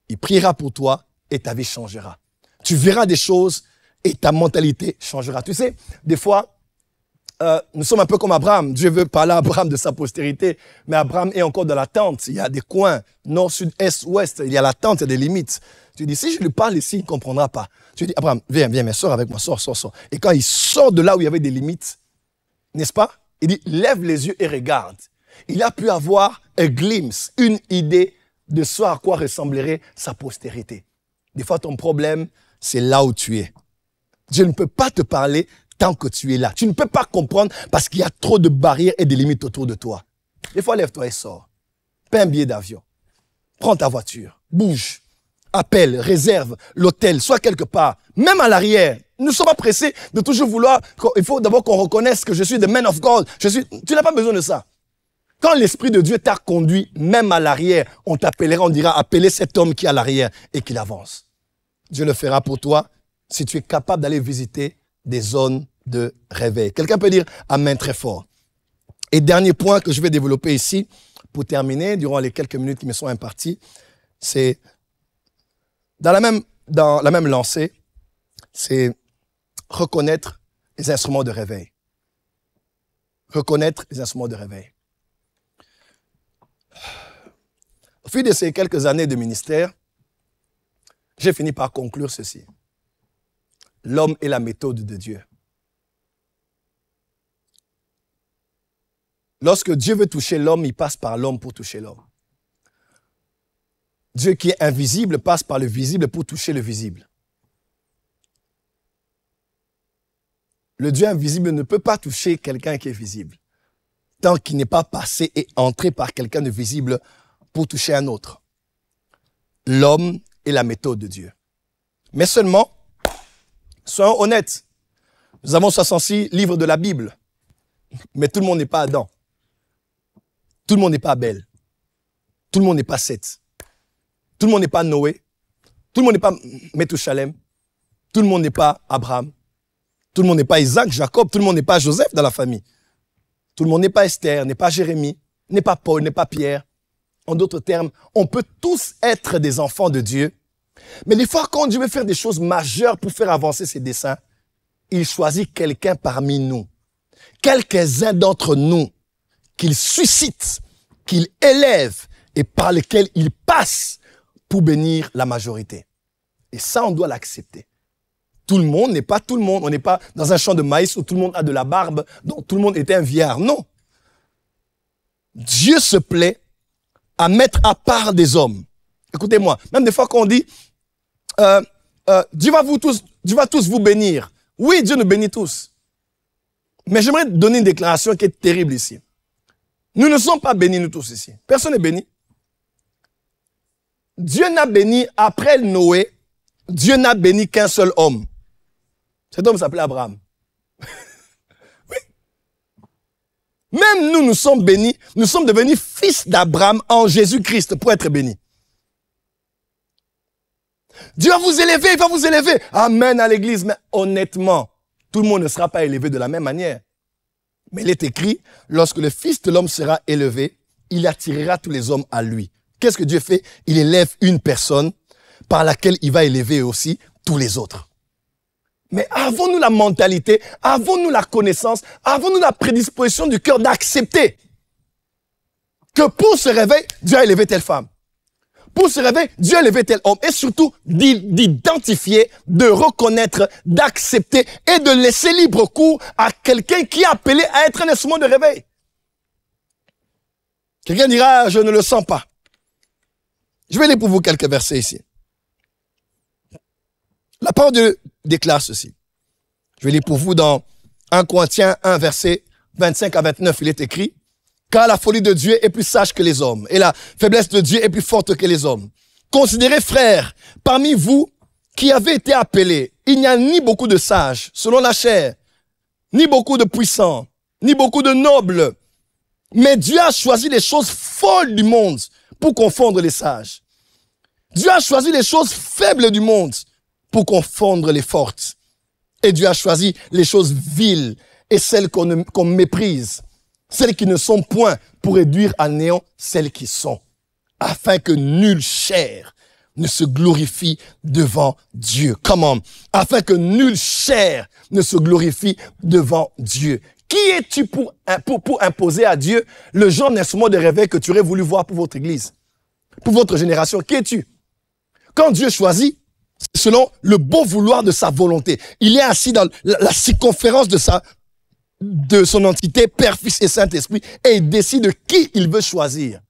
Il priera pour toi et ta vie changera. Tu verras des choses et ta mentalité changera. Tu sais, des fois, nous sommes un peu comme Abraham. Dieu veut parler à Abraham de sa postérité, mais Abraham est encore dans la tente. Il y a des coins, nord, sud, est, ouest. Il y a la tente, il y a des limites. Tu dis, si je lui parle ici, il ne comprendra pas. Tu dis, Abraham, viens, mais sors avec moi, sors. Et quand il sort de là où il y avait des limites, n'est-ce pas? Il dit, lève les yeux et regarde. Il a pu avoir un glimpse, une idée de ce à quoi ressemblerait sa postérité. Des fois, ton problème, c'est là où tu es. Dieu ne peut pas te parler tant que tu es là. Tu ne peux pas comprendre parce qu'il y a trop de barrières et de limites autour de toi. Des fois, lève-toi et sors. Paie un billet d'avion. Prends ta voiture. Bouge. Appelle, réserve l'hôtel, sois quelque part. Même à l'arrière. Nous ne sommes pas pressés de toujours vouloir. Il faut d'abord qu'on reconnaisse que je suis the man of God. Tu n'as pas besoin de ça. Quand l'Esprit de Dieu t'a conduit, même à l'arrière, on t'appellera, on dira, appelez cet homme qui est à l'arrière et qu'il avance. Dieu le fera pour toi si tu es capable d'aller visiter des zones de réveil. Quelqu'un peut dire amen très fort. Et dernier point que je vais développer ici, pour terminer, durant les quelques minutes qui me sont imparties, c'est dans la même lancée, c'est reconnaître les instruments de réveil. Reconnaître les instruments de réveil. Au fil de ces quelques années de ministère, j'ai fini par conclure ceci. L'homme est la méthode de Dieu. Lorsque Dieu veut toucher l'homme, il passe par l'homme pour toucher l'homme. Dieu qui est invisible passe par le visible pour toucher le visible. Le Dieu invisible ne peut pas toucher quelqu'un qui est visible, tant qu'il n'est pas passé et entré par quelqu'un de visible pour toucher un autre. L'homme est la méthode de Dieu. Mais seulement, soyons honnêtes, nous avons 66 livres de la Bible, mais tout le monde n'est pas Adam. Tout le monde n'est pas Abel. Tout le monde n'est pas Seth. Tout le monde n'est pas Noé. Tout le monde n'est pas Methushalem. Tout le monde n'est pas Abraham. Tout le monde n'est pas Isaac, Jacob. Tout le monde n'est pas Joseph dans la famille. Tout le monde n'est pas Esther, n'est pas Jérémie, n'est pas Paul, n'est pas Pierre. En d'autres termes, on peut tous être des enfants de Dieu. Mais des fois, quand Dieu veut faire des choses majeures pour faire avancer ses desseins, il choisit quelqu'un parmi nous. Quelques-uns d'entre nous qu'il suscite, qu'il élève et par lesquels il passe pour bénir la majorité. Et ça, on doit l'accepter. Tout le monde n'est pas tout le monde. On n'est pas dans un champ de maïs où tout le monde a de la barbe, donc tout le monde était un vieillard. Non. Dieu se plaît à mettre à part des hommes. Écoutez-moi, même des fois qu'on dit, Dieu va tous vous bénir. Oui, Dieu nous bénit tous. Mais j'aimerais donner une déclaration qui est terrible ici. Nous ne sommes pas bénis, nous tous ici. Personne n'est béni. Dieu n'a béni, après Noé, Dieu n'a béni qu'un seul homme. Cet homme s'appelait Abraham. Oui. Même nous sommes bénis, nous sommes devenus fils d'Abraham en Jésus-Christ pour être bénis. Dieu va vous élever, il va vous élever. Amen à l'église. Mais honnêtement, tout le monde ne sera pas élevé de la même manière. Mais il est écrit, lorsque le Fils de l'homme sera élevé, il attirera tous les hommes à lui. Qu'est-ce que Dieu fait? Il élève une personne par laquelle il va élever aussi tous les autres. Mais avons-nous la mentalité, avons-nous la connaissance, avons-nous la prédisposition du cœur d'accepter que pour ce réveil, Dieu a élevé telle femme? Pour se réveiller, Dieu a élevé tel homme. Et surtout, d'identifier, de reconnaître, d'accepter et de laisser libre cours à quelqu'un qui est appelé à être un instrument de réveil. Quelqu'un dira, je ne le sens pas. Je vais lire pour vous quelques versets ici. La parole de Dieu déclare ceci. Je vais lire pour vous dans 1 Corinthiens 1, verset 25 à 29. Il est écrit, car la folie de Dieu est plus sage que les hommes, et la faiblesse de Dieu est plus forte que les hommes. Considérez, frères, parmi vous qui avez été appelés, il n'y a ni beaucoup de sages, selon la chair, ni beaucoup de puissants, ni beaucoup de nobles. Mais Dieu a choisi les choses folles du monde pour confondre les sages. Dieu a choisi les choses faibles du monde pour confondre les fortes. Et Dieu a choisi les choses viles et celles qu'on méprise, celles qui ne sont point, pour réduire à néant celles qui sont, afin que nulle chair ne se glorifie devant Dieu. Comment? Afin que nulle chair ne se glorifie devant Dieu. Qui es-tu pour imposer à Dieu le genre d'instrument de réveil que tu aurais voulu voir pour votre église, pour votre génération? Qui es-tu? Quand Dieu choisit, selon le bon vouloir de sa volonté, il est assis dans la circonférence de son entité, Père, Fils et Saint-Esprit, et il décide de qui il veut choisir.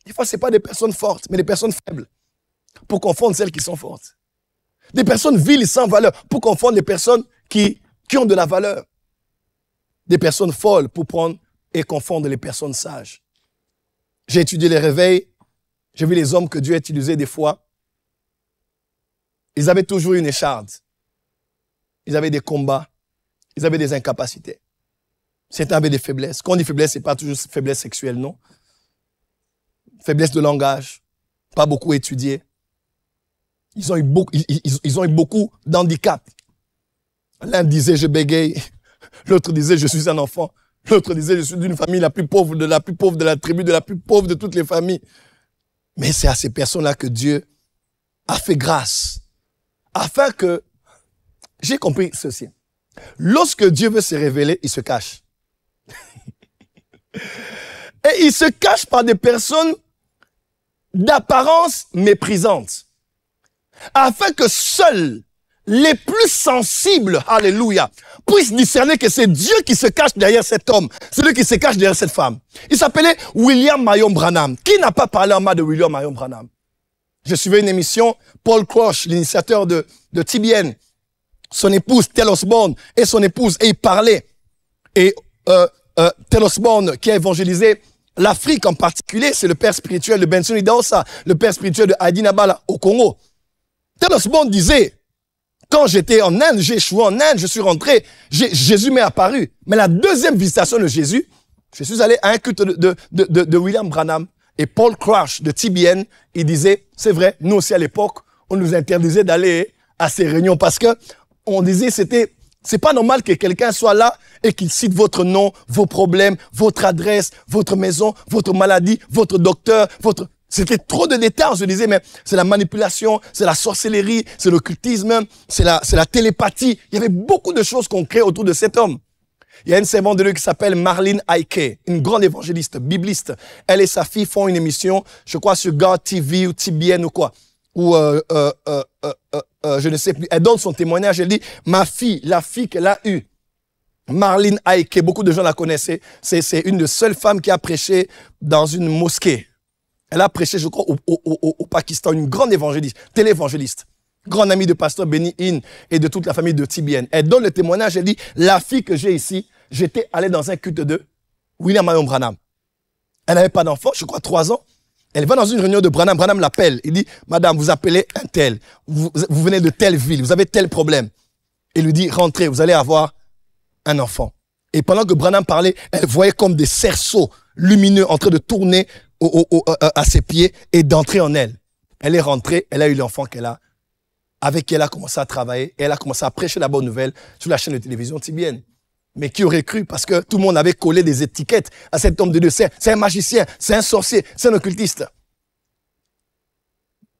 Des fois, ce n'est pas des personnes fortes, mais des personnes faibles, pour confondre celles qui sont fortes. Des personnes viles et sans valeur, pour confondre les personnes qui ont de la valeur. Des personnes folles, pour prendre et confondre les personnes sages. J'ai étudié les réveils, j'ai vu les hommes que Dieu a utilisés des fois. Ils avaient toujours une écharde. Ils avaient des combats. Ils avaient des incapacités. Certains avaient des faiblesses. Quand on dit faiblesse, ce n'est pas toujours faiblesse sexuelle, non. Faiblesse de langage. Pas beaucoup étudié. Ils ont eu beaucoup d'handicaps. L'un disait, je bégaye. L'autre disait, je suis un enfant. L'autre disait, je suis d'une famille la plus pauvre de la tribu, de la plus pauvre de toutes les familles. Mais c'est à ces personnes-là que Dieu a fait grâce. Afin que, j'ai compris ceci. Lorsque Dieu veut se révéler, il se cache. Et il se cache par des personnes d'apparence méprisante. Afin que seuls les plus sensibles, alléluia, puissent discerner que c'est Dieu qui se cache derrière cet homme. C'est lui qui se cache derrière cette femme. Il s'appelait William Marion Branham. Qui n'a pas parlé en bas de William Marion Branham? Je suivais une émission, Paul Crouch, l'initiateur de TBN, son épouse Tel Osborne et son épouse, et ils parlaient. Et Tel Osborne, qui a évangélisé l'Afrique en particulier, c'est le père spirituel de Benson Idahosa, le père spirituel de Heidi Nabala au Congo. Tel Osborne disait, quand j'étais en Inde, j'ai échoué en Inde, je suis rentré, Jésus m'est apparu. Mais la deuxième visitation de Jésus, je suis allé à un culte de William Branham. Et Paul Crouch de TBN, il disait, c'est vrai, nous aussi à l'époque, on nous interdisait d'aller à ces réunions parce que on disait c'est pas normal que quelqu'un soit là et qu'il cite votre nom, vos problèmes, votre adresse, votre maison, votre maladie, votre docteur, c'était trop de détails. Je disais, mais c'est la manipulation, c'est la sorcellerie, c'est l'occultisme, c'est la télépathie. Il y avait beaucoup de choses qu'on crée autour de cet homme. Il y a une servante de Dieu qui s'appelle Marlene Aike, une grande évangéliste, bibliste. Elle et sa fille font une émission, je crois, sur God TV ou TBN ou quoi. Ou, je ne sais plus. Elle donne son témoignage, elle dit, ma fille, la fille qu'elle a eue, Marlene Aike, beaucoup de gens la connaissaient. C'est une des seules femmes qui a prêché dans une mosquée. Elle a prêché, je crois, au Pakistan, une grande évangéliste, téléévangéliste. grande amie de pasteur Benny Hinn et de toute la famille de Tibienne. Elle donne le témoignage, elle dit, la fille que j'ai ici, j'étais allé dans un culte de William Marion Branham. Elle n'avait pas d'enfant, je crois 3 ans. Elle va dans une réunion de Branham. Branham l'appelle. Il dit, madame, vous appelez un tel. Vous venez de telle ville. Vous avez tel problème. Il lui dit, rentrez, vous allez avoir un enfant. Et pendant que Branham parlait, elle voyait comme des cerceaux lumineux en train de tourner à ses pieds et d'entrer en elle. Elle est rentrée, elle a eu l'enfant avec qui elle a commencé à travailler et elle a commencé à prêcher la bonne nouvelle sur la chaîne de télévision Tibienne. Mais qui aurait cru? Parce que tout le monde avait collé des étiquettes à cet homme de Dieu. C'est un magicien, c'est un sorcier, c'est un occultiste.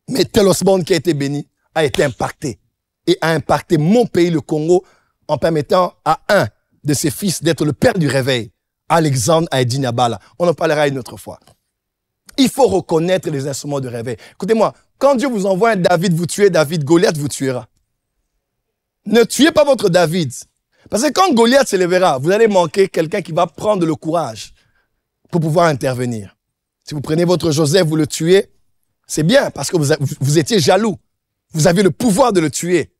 Mais tel Osborne qui a été béni a été impacté. Et a impacté mon pays, le Congo, en permettant à un de ses fils d'être le père du réveil, Alexandre Haïdi Niabala. On en parlera une autre fois. Il faut reconnaître les instruments de réveil. Écoutez-moi, quand Dieu vous envoie un David vous tuer, David, Goliath vous tuera. Ne tuez pas votre David. Parce que quand Goliath se lèvera, vous allez manquer quelqu'un qui va prendre le courage pour pouvoir intervenir. Si vous prenez votre Joseph, vous le tuez, c'est bien parce que vous étiez jaloux. Vous avez le pouvoir de le tuer.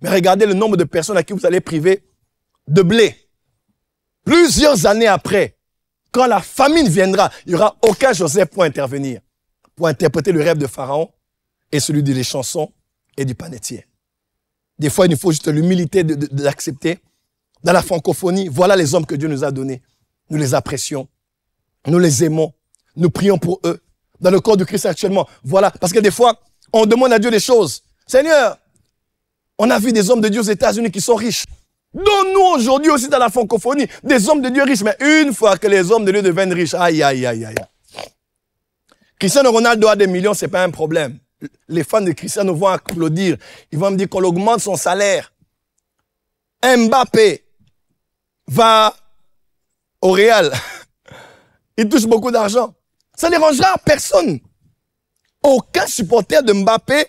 Mais regardez le nombre de personnes à qui vous allez priver de blé. Plusieurs années après, quand la famine viendra, il n'y aura aucun Joseph pour intervenir, pour interpréter le rêve de Pharaon et celui des chansons et du panetier. Des fois, il nous faut juste l'humilité de l'accepter. Dans la francophonie, voilà les hommes que Dieu nous a donnés. Nous les apprécions. Nous les aimons. Nous prions pour eux. Dans le corps du Christ actuellement, voilà. Parce que des fois, on demande à Dieu des choses. Seigneur, on a vu des hommes de Dieu aux États-Unis qui sont riches. Donne-nous aujourd'hui aussi dans la francophonie des hommes de Dieu riches. Mais une fois que les hommes de Dieu deviennent riches, aïe, aïe, aïe, aïe. Cristiano Ronaldo a des millions, c'est pas un problème. Les fans de Cristiano vont applaudir. Ils vont me dire qu'on augmente son salaire. Mbappé va au Real. Il touche beaucoup d'argent. Ça ne dérangera personne. Aucun supporter de Mbappé,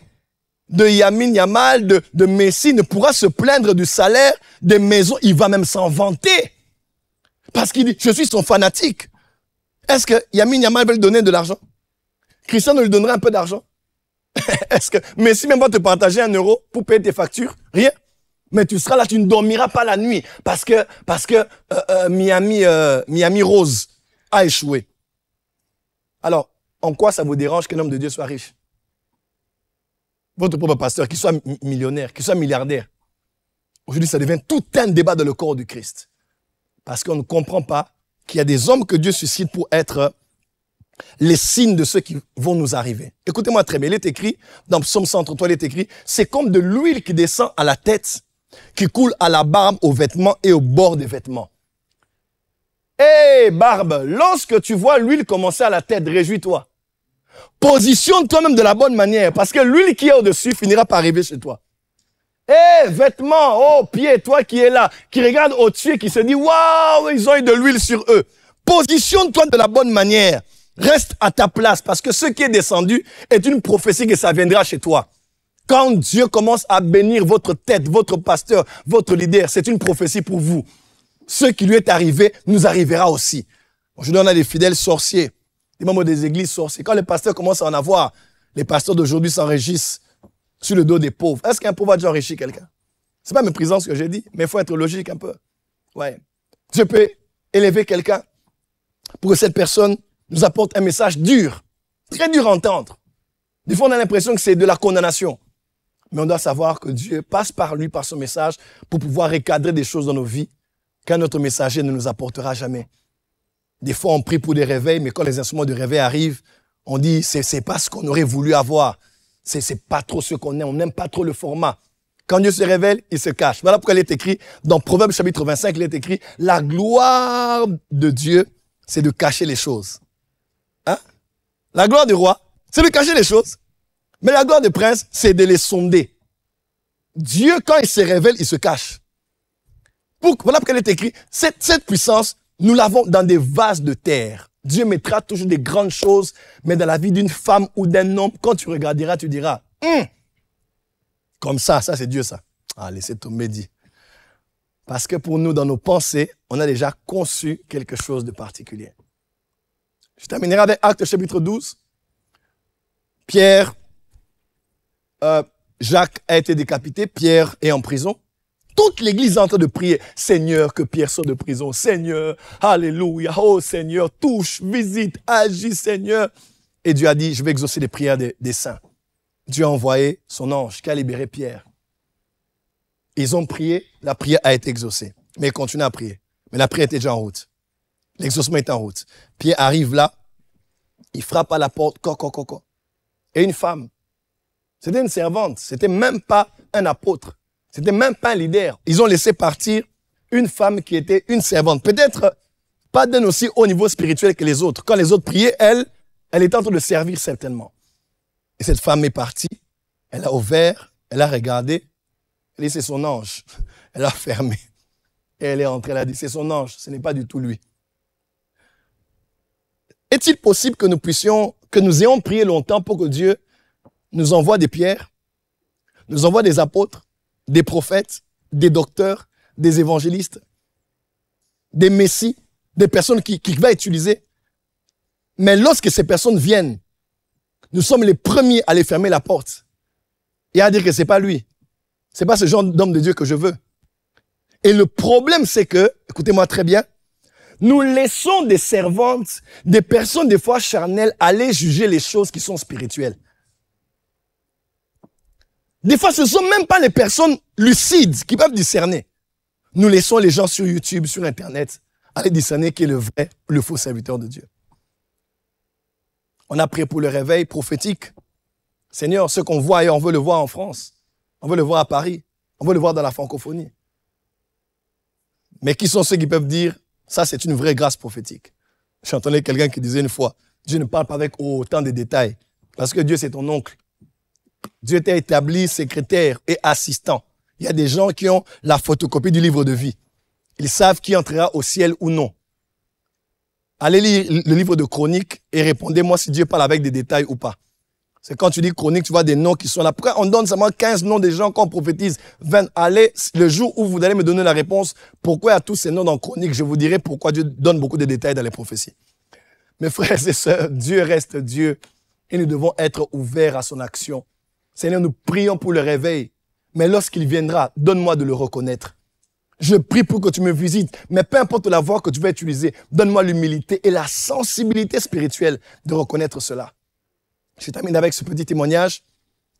de Lamine Yamal, de Messi ne pourra se plaindre du salaire des maisons. Il va même s'en vanter. Parce qu'il dit, je suis son fanatique. Est-ce que Lamine Yamal veut lui donner de l'argent? Cristiano lui donnerait un peu d'argent? Est-ce que Messi même va te partager 1 euro pour payer tes factures? Rien. Mais tu seras là, tu ne dormiras pas la nuit parce que Miami Rose a échoué. Alors, en quoi ça vous dérange qu'un homme de Dieu soit riche? Votre propre pasteur, qu'il soit millionnaire, qu'il soit milliardaire. Aujourd'hui, ça devient tout un débat dans le corps du Christ. Parce qu'on ne comprend pas qu'il y a des hommes que Dieu suscite pour être les signes de ceux qui vont nous arriver. Écoutez-moi très bien, il est écrit, dans Psaume 133, il est écrit, c'est comme de l'huile qui descend à la tête, qui coule à la barbe, aux vêtements et au bord des vêtements. Hé, barbe, lorsque tu vois l'huile commencer à la tête, réjouis-toi. Positionne toi-même de la bonne manière, parce que l'huile qui est au-dessus finira par arriver chez toi. Hé, vêtements, oh, pieds, toi qui es là, qui regarde au-dessus et qui se dit, waouh, ils ont eu de l'huile sur eux. Positionne-toi de la bonne manière. Reste à ta place, parce que ce qui est descendu est une prophétie que ça viendra chez toi. Quand Dieu commence à bénir votre tête, votre pasteur, votre leader, c'est une prophétie pour vous. Ce qui lui est arrivé nous arrivera aussi. Aujourd'hui, on a des fidèles sorciers, des membres des églises sorciers. Quand les pasteurs commencent à en avoir, les pasteurs d'aujourd'hui s'enrichissent sur le dos des pauvres. Est-ce qu'un pauvre a déjà enrichi quelqu'un? C'est pas méprisant ce que j'ai dit, mais il faut être logique un peu. Ouais. Je peux élever quelqu'un pour que cette personne nous apporte un message dur, très dur à entendre. Des fois, on a l'impression que c'est de la condamnation. Mais on doit savoir que Dieu passe par lui, par son message, pour pouvoir recadrer des choses dans nos vies qu'un autre messager ne nous apportera jamais. Des fois, on prie pour des réveils, mais quand les instruments de réveil arrivent, on dit, c'est pas ce qu'on aurait voulu avoir. C'est pas trop ce qu'on aime. On n'aime pas trop le format. Quand Dieu se révèle, il se cache. Voilà pourquoi il est écrit, dans Proverbes chapitre 25, il est écrit, la gloire de Dieu, c'est de cacher les choses. Hein? La gloire du roi, c'est de cacher les choses. Mais la gloire du prince, c'est de les sonder. Dieu, quand il se révèle, il se cache. Voilà pourquoi il est écrit, cette puissance, nous l'avons dans des vases de terre. Dieu mettra toujours des grandes choses, mais dans la vie d'une femme ou d'un homme, quand tu regarderas, tu diras, comme ça c'est Dieu ça. Ah, laissez tomber, dit. Parce que pour nous, dans nos pensées, on a déjà conçu quelque chose de particulier. Je terminerai avec Actes chapitre 12. Pierre Jacques a été décapité, Pierre est en prison. Toute l'église est en train de prier. Seigneur, que Pierre sorte de prison. Seigneur, alléluia. Oh Seigneur, touche, visite, agis Seigneur. Et Dieu a dit, je vais exaucer les prières des saints. Dieu a envoyé son ange qui a libéré Pierre. Ils ont prié, la prière a été exaucée. Mais ils continuent à prier. Mais la prière était déjà en route. L'exaucement est en route. Pierre arrive là, il frappe à la porte, Et une femme, c'était une servante, c'était même pas un apôtre. C'était même pas un leader. Ils ont laissé partir une femme qui était une servante. Peut-être pas d'un aussi haut niveau spirituel que les autres. Quand les autres priaient, elle était en train de servir certainement. Et cette femme est partie. Elle a ouvert, elle a regardé. Elle dit, c'est son ange. Elle a fermé. Et elle est entrée, elle a dit, c'est son ange. Ce n'est pas du tout lui. Est-il possible que nous ayons prié longtemps pour que Dieu nous envoie des pierres, nous envoie des apôtres, des prophètes, des docteurs, des évangélistes, des messies, des personnes qu'il va utiliser. Mais lorsque ces personnes viennent, nous sommes les premiers à les fermer la porte et à dire que c'est pas lui. C'est pas ce genre d'homme de Dieu que je veux. Et le problème, c'est que, écoutez-moi très bien, nous laissons des servantes, des personnes des fois charnelles, aller juger les choses qui sont spirituelles. Des fois, ce ne sont même pas les personnes lucides qui peuvent discerner. Nous laissons les gens sur YouTube, sur Internet, aller discerner qui est le vrai ou le faux serviteur de Dieu. On a prié pour le réveil prophétique. Seigneur, ce qu'on voit ailleurs, on veut le voir en France. On veut le voir à Paris. On veut le voir dans la francophonie. Mais qui sont ceux qui peuvent dire, ça c'est une vraie grâce prophétique? J'entendais quelqu'un qui disait une fois, Dieu ne parle pas avec autant de détails. Parce que Dieu c'est ton oncle. Dieu t'a établi secrétaire et assistant. Il y a des gens qui ont la photocopie du livre de vie. Ils savent qui entrera au ciel ou non. Allez lire le livre de Chroniques et répondez-moi si Dieu parle avec des détails ou pas. C'est quand tu dis Chroniques, tu vois des noms qui sont là. Pourquoi on donne seulement 15 noms des gens qu'on prophétise? 20. Allez, le jour où vous allez me donner la réponse, pourquoi il y a tous ces noms dans Chroniques, je vous dirai pourquoi Dieu donne beaucoup de détails dans les prophéties. Mes frères et sœurs, Dieu reste Dieu et nous devons être ouverts à son action. Seigneur, nous prions pour le réveil, mais lorsqu'il viendra, donne-moi de le reconnaître. Je prie pour que tu me visites, mais peu importe la voie que tu vas utiliser, donne-moi l'humilité et la sensibilité spirituelle de reconnaître cela. Je termine avec ce petit témoignage.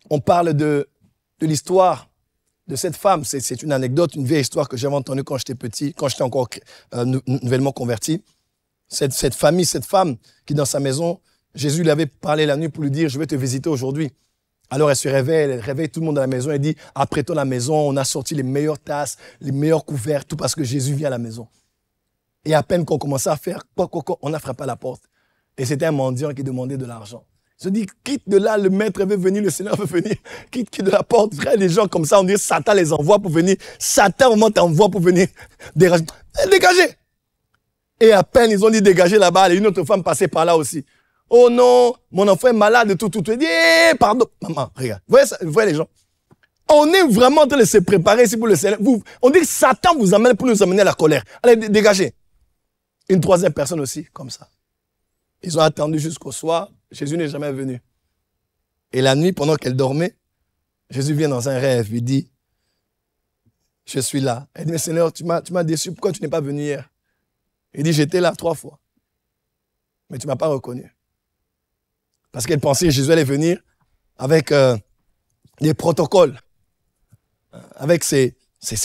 On parle de l'histoire de cette femme. C'est une anecdote, une vieille histoire que j'avais entendue quand j'étais petit, quand j'étais encore nouvellement converti. Cette famille, cette femme qui dans sa maison, Jésus lui avait parlé la nuit pour lui dire, je vais te visiter aujourd'hui. Alors elle se réveille, elle réveille tout le monde à la maison et dit, apprêtons la maison, on a sorti les meilleures tasses, les meilleurs couverts, tout parce que Jésus vient à la maison. Et à peine qu'on commençait à faire, on a frappé à la porte. Et c'était un mendiant qui demandait de l'argent. Je dis, quitte de là, le maître veut venir, le Seigneur veut venir. Quitte de la porte, frère, les gens comme ça, on dit, Satan les envoie pour venir. Satan, au moment, t'envoie pour venir déranger. Dégagez! Et à peine, ils ont dit, dégagez là-bas. Et une autre femme passait par là aussi. Oh non, mon enfant est malade, tout. Elle dit, pardon. Maman, regarde. Vous voyez les gens? On est vraiment en train de se préparer ici pour le Seigneur. On dit que Satan vous amène pour nous amener à la colère. Allez, dégagez. Une troisième personne aussi, comme ça. Ils ont attendu jusqu'au soir. Jésus n'est jamais venu. Et la nuit, pendant qu'elle dormait, Jésus vient dans un rêve. Il dit, je suis là. Elle dit, mais Seigneur, tu m'as déçu. Pourquoi tu n'es pas venu hier? Il dit, j'étais là 3 fois. Mais tu ne m'as pas reconnu. Parce qu'elle pensait que Jésus allait venir avec des protocoles. Avec ses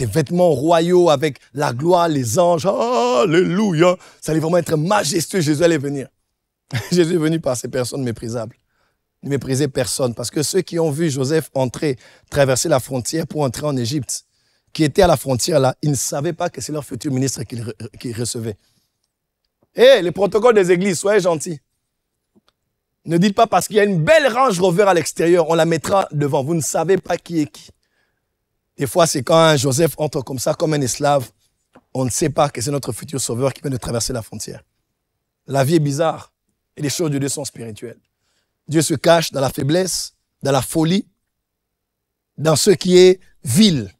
vêtements royaux, avec la gloire, les anges. Alléluia. Ça allait vraiment être majestueux. Jésus allait venir. Jésus est venu par ces personnes méprisables. Ne méprisez personne. Parce que ceux qui ont vu Joseph entrer, traverser la frontière pour entrer en Égypte, qui étaient à la frontière là, ils ne savaient pas que c'est leur futur ministre qu'ils recevaient. Les protocoles des églises, soyez gentils. Ne dites pas parce qu'il y a une belle Range Rover à l'extérieur, on la mettra devant. Vous ne savez pas qui est qui. Des fois, c'est quand un Joseph entre comme ça, comme un esclave, on ne sait pas que c'est notre futur sauveur qui vient de traverser la frontière. La vie est bizarre. Et les choses de Dieu sont spirituelles. Dieu se cache dans la faiblesse, dans la folie, dans ce qui est vil,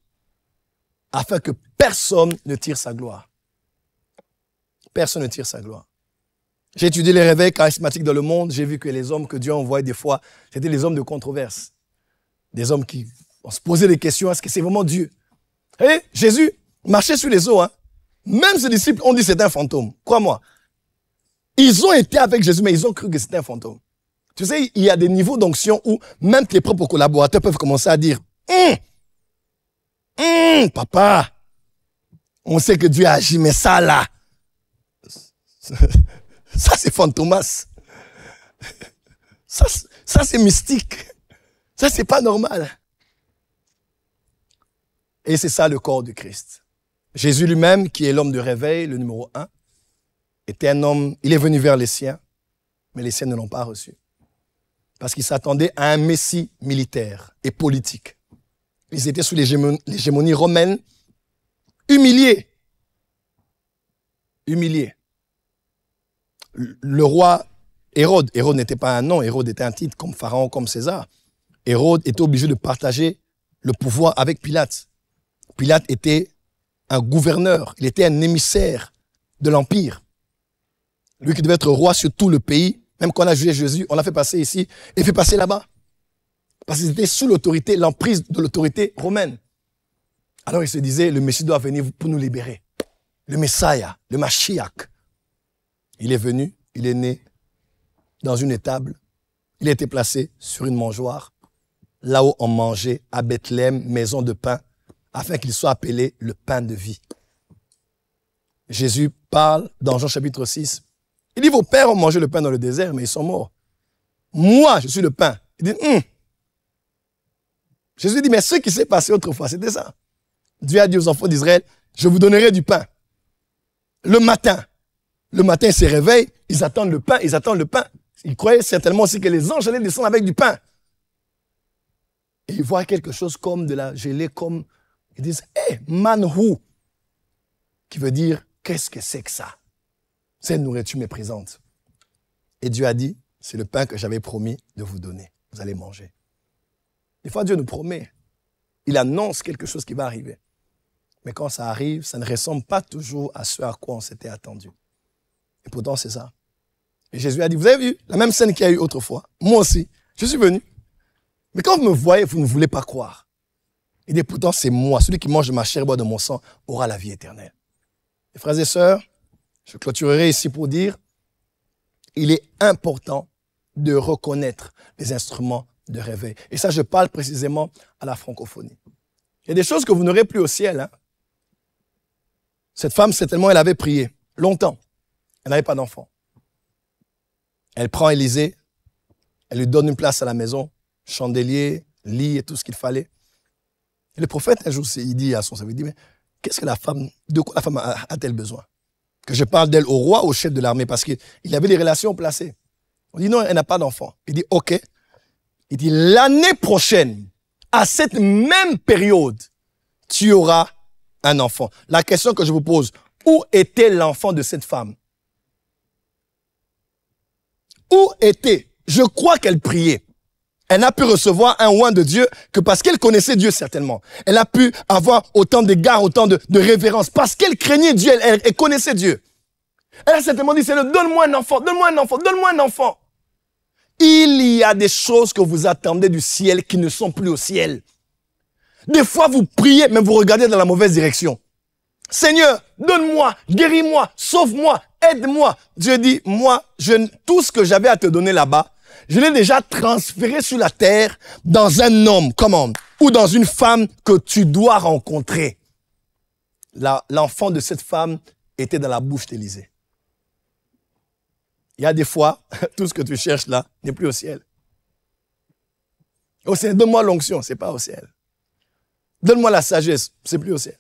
afin que personne ne tire sa gloire. Personne ne tire sa gloire. J'ai étudié les réveils charismatiques dans le monde, j'ai vu que les hommes que Dieu envoie des fois, c'était les hommes de controverse. Des hommes qui vont se poser des questions, est-ce que c'est vraiment Dieu? Et Jésus marchait sur les eaux. Hein. Même ses disciples ont dit que c'est un fantôme. Crois-moi. Ils ont été avec Jésus, mais ils ont cru que c'était un fantôme. Tu sais, il y a des niveaux d'onction où même tes propres collaborateurs peuvent commencer à dire papa, on sait que Dieu agit, mais ça là, ça c'est fantomas. Ça c'est mystique. Ça, c'est pas normal. Et c'est ça le corps du Christ. Jésus lui-même, qui est l'homme de réveil, le numéro 1, était un homme, il est venu vers les siens, mais les siens ne l'ont pas reçu. Parce qu'ils s'attendaient à un messie militaire et politique. Ils étaient sous l'hégémonie romaine, humiliés. Humiliés. Le roi Hérode n'était pas un nom, Hérode était un titre comme Pharaon, comme César. Hérode était obligé de partager le pouvoir avec Pilate. Pilate était un gouverneur, il était un émissaire de l'Empire. Lui qui devait être roi sur tout le pays, même quand on a jugé Jésus, on l'a fait passer ici et fait passer là-bas. Parce qu'il était sous l'autorité, l'emprise de l'autorité romaine. Alors il se disait, le Messie doit venir pour nous libérer. Le Messiah, le Mashiach. Il est venu, il est né dans une étable, il a été placé sur une mangeoire. Là-haut, on mangeait à Bethléem, maison de pain, afin qu'il soit appelé le pain de vie. Jésus parle dans Jean chapitre 6. Il dit, vos pères ont mangé le pain dans le désert, mais ils sont morts. Moi, je suis le pain. Il dit, Jésus dit, mais ce qui s'est passé autrefois, c'était ça. Dieu a dit aux enfants d'Israël, je vous donnerai du pain. Le matin, ils se réveillent, ils attendent le pain, Ils croyaient certainement aussi que les anges allaient descendre avec du pain. Et ils voient quelque chose comme de la gelée, comme, ils disent, hey, manhu, qui veut dire, qu'est-ce que c'est que ça? Cette nourriture méprisante. Et Dieu a dit, c'est le pain que j'avais promis de vous donner. Vous allez manger. Des fois, Dieu nous promet. Il annonce quelque chose qui va arriver. Mais quand ça arrive, ça ne ressemble pas toujours à ce à quoi on s'était attendu. Et pourtant, c'est ça. Et Jésus a dit, vous avez vu la même scène qu'il y a eu autrefois. Moi aussi, je suis venu. Mais quand vous me voyez, vous ne voulez pas croire. Il dit, pourtant, c'est moi. Celui qui mange de ma chair et boit de mon sang aura la vie éternelle. Et frères et sœurs, je clôturerai ici pour dire, il est important de reconnaître les instruments de réveil. Et ça, je parle précisément à la francophonie. Il y a des choses que vous n'aurez plus au ciel. Hein. Cette femme, certainement, elle avait prié longtemps. Elle n'avait pas d'enfant. Elle prend Élisée, elle lui donne une place à la maison, chandelier, lit et tout ce qu'il fallait. Et le prophète, un jour, il dit à son serviteur, il dit, mais qu'est-ce que de quoi la femme a-t-elle besoin? Que je parle d'elle au roi, au chef de l'armée, parce qu'il avait des relations placées. On dit, non, elle n'a pas d'enfant. Il dit, ok. Il dit, l'année prochaine, à cette même période, tu auras un enfant. La question que je vous pose, où était l'enfant de cette femme? Où était? Je crois qu'elle priait. Elle n'a pu recevoir un oint de Dieu que parce qu'elle connaissait Dieu certainement. Elle a pu avoir autant d'égards, autant de révérence, parce qu'elle craignait Dieu, elle connaissait Dieu. Elle a certainement dit, Seigneur, donne-moi un enfant, donne-moi un enfant, donne-moi un enfant. Il y a des choses que vous attendez du ciel qui ne sont plus au ciel. Des fois, vous priez, mais vous regardez dans la mauvaise direction. Seigneur, donne-moi, guéris-moi, sauve-moi, aide-moi. Dieu dit, moi, tout ce que j'avais à te donner là-bas, je l'ai déjà transféré sur la terre dans un homme, comment? Ou dans une femme que tu dois rencontrer. L'enfant de cette femme était dans la bouche d'Élisée. Il y a des fois, tout ce que tu cherches là n'est plus au ciel. Au ciel, donne-moi l'onction, c'est pas au ciel. Donne-moi la sagesse, c'est plus au ciel.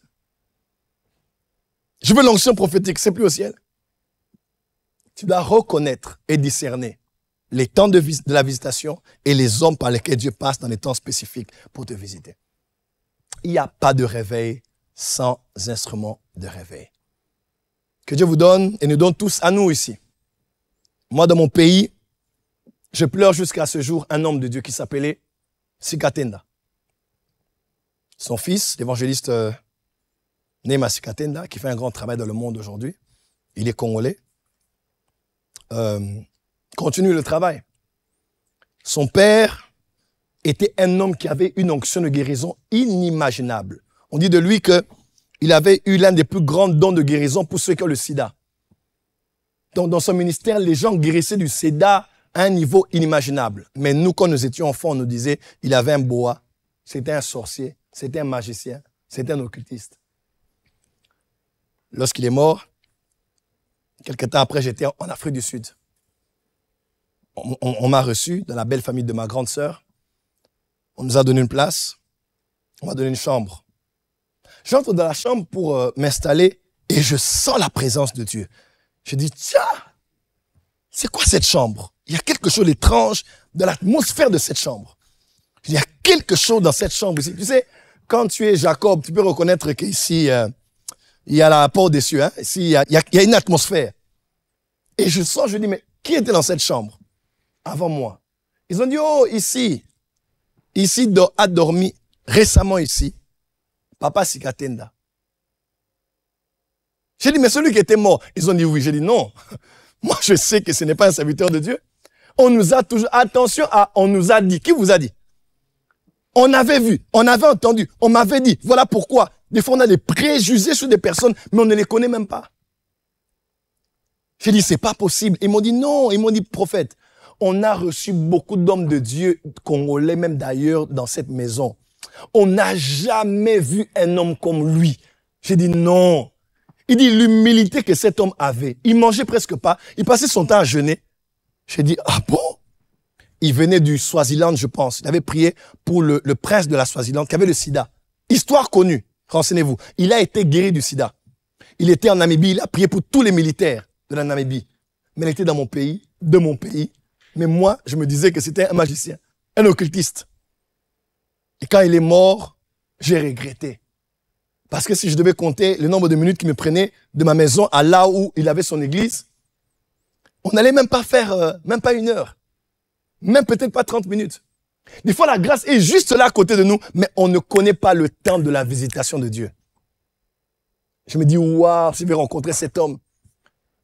Je veux l'onction prophétique, c'est plus au ciel. Tu dois reconnaître et discerner les temps de la visitation et les hommes par lesquels Dieu passe dans les temps spécifiques pour te visiter. Il n'y a pas de réveil sans instrument de réveil. Que Dieu vous donne et nous donne tous à nous ici. Moi, dans mon pays, je pleure jusqu'à ce jour un homme de Dieu qui s'appelait Sikatenda. Son fils, l'évangéliste Nema Sikatenda, qui fait un grand travail dans le monde aujourd'hui, il est congolais, continue le travail. Son père était un homme qui avait une onction de guérison inimaginable. On dit de lui qu'il avait eu l'un des plus grands dons de guérison pour ceux qui ont le sida. Donc, dans son ministère, les gens guérissaient du sida à un niveau inimaginable. Mais nous, quand nous étions enfants, on nous disait il avait un boa, c'était un sorcier, c'était un magicien, c'était un occultiste. Lorsqu'il est mort, quelque temps après, j'étais en Afrique du Sud. On m'a reçu dans la belle famille de ma grande sœur. On nous a donné une place. On m'a donné une chambre. J'entre dans la chambre pour m'installer et je sens la présence de Dieu. Je dis, tiens, c'est quoi cette chambre? Il y a quelque chose d'étrange dans l'atmosphère de cette chambre. Il y a quelque chose dans cette chambre ici. Tu sais, quand tu es Jacob, tu peux reconnaître qu'ici, il y a la porte des cieux. Hein? Ici, il y a une atmosphère. Et je sens, je dis, mais qui était dans cette chambre avant moi? Ils ont dit, oh, ici a dormi récemment ici, Papa Sikatenda. J'ai dit, mais celui qui était mort, ils ont dit oui. J'ai dit non. Moi, je sais que ce n'est pas un serviteur de Dieu. On nous a toujours, attention on nous a dit. Qui vous a dit? On avait vu, on avait entendu, on m'avait dit. Voilà pourquoi. Des fois, on a des préjugés sur des personnes, mais on ne les connaît même pas. J'ai dit, c'est pas possible. Ils m'ont dit non. Ils m'ont dit, prophète, on a reçu beaucoup d'hommes de Dieu, congolais, même d'ailleurs, dans cette maison. On n'a jamais vu un homme comme lui. J'ai dit non. Il dit l'humilité que cet homme avait. Il mangeait presque pas. Il passait son temps à jeûner. J'ai dit, ah bon? Il venait du Swaziland, je pense. Il avait prié pour le prince de la Swaziland qui avait le sida. Histoire connue. Renseignez-vous. Il a été guéri du sida. Il était en Namibie. Il a prié pour tous les militaires de la Namibie. Mais il était dans mon pays, de mon pays. Mais moi, je me disais que c'était un magicien, un occultiste. Et quand il est mort, j'ai regretté. Parce que si je devais compter le nombre de minutes qu'il me prenait de ma maison à là où il avait son église, on n'allait même pas faire, même pas 1 heure. Même peut-être pas 30 minutes. Des fois, la grâce est juste là à côté de nous, mais on ne connaît pas le temps de la visitation de Dieu. Je me dis, waouh, si je vais rencontrer cet homme.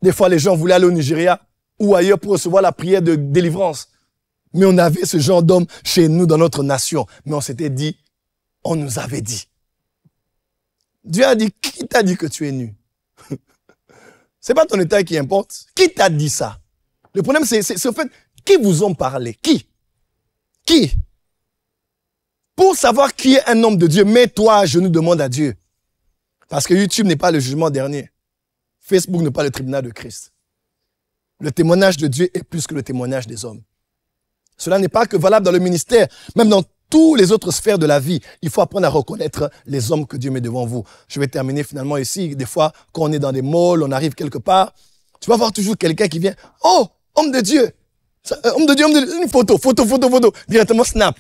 Des fois, les gens voulaient aller au Nigeria ou ailleurs pour recevoir la prière de délivrance. Mais on avait ce genre d'homme chez nous, dans notre nation. Mais on s'était dit, on nous avait dit. Dieu a dit, qui t'a dit que tu es nu? C'est pas ton état qui importe. Qui t'a dit ça? Le problème, c'est au fait, qui vous ont parlé? Qui? Pour savoir qui est un homme de Dieu, mets-toi à genoux, demande à Dieu. Parce que YouTube n'est pas le jugement dernier. Facebook n'est pas le tribunal de Christ. Le témoignage de Dieu est plus que le témoignage des hommes. Cela n'est pas que valable dans le ministère, même dans toutes les autres sphères de la vie. Il faut apprendre à reconnaître les hommes que Dieu met devant vous. Je vais terminer finalement ici. Des fois, quand on est dans des malls, on arrive quelque part, tu vas voir toujours quelqu'un qui vient. Oh, homme de Dieu. Homme de Dieu, une photo. Directement snap.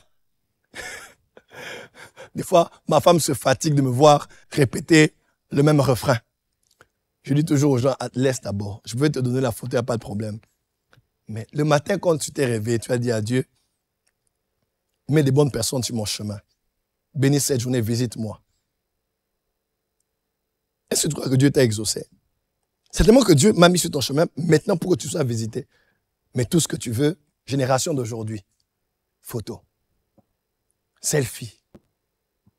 Des fois, ma femme se fatigue de me voir répéter le même refrain. Je dis toujours aux gens, laisse d'abord. Je vais te donner la photo, il n'y a pas de problème. Mais le matin, quand tu t'es réveillé, tu as dit à Dieu, mets des bonnes personnes sur mon chemin. Bénis cette journée, visite-moi. Est-ce que tu crois que Dieu t'a exaucé? Certainement que Dieu m'a mis sur ton chemin maintenant pour que tu sois visité. Mais tout ce que tu veux, génération d'aujourd'hui, photo, selfie.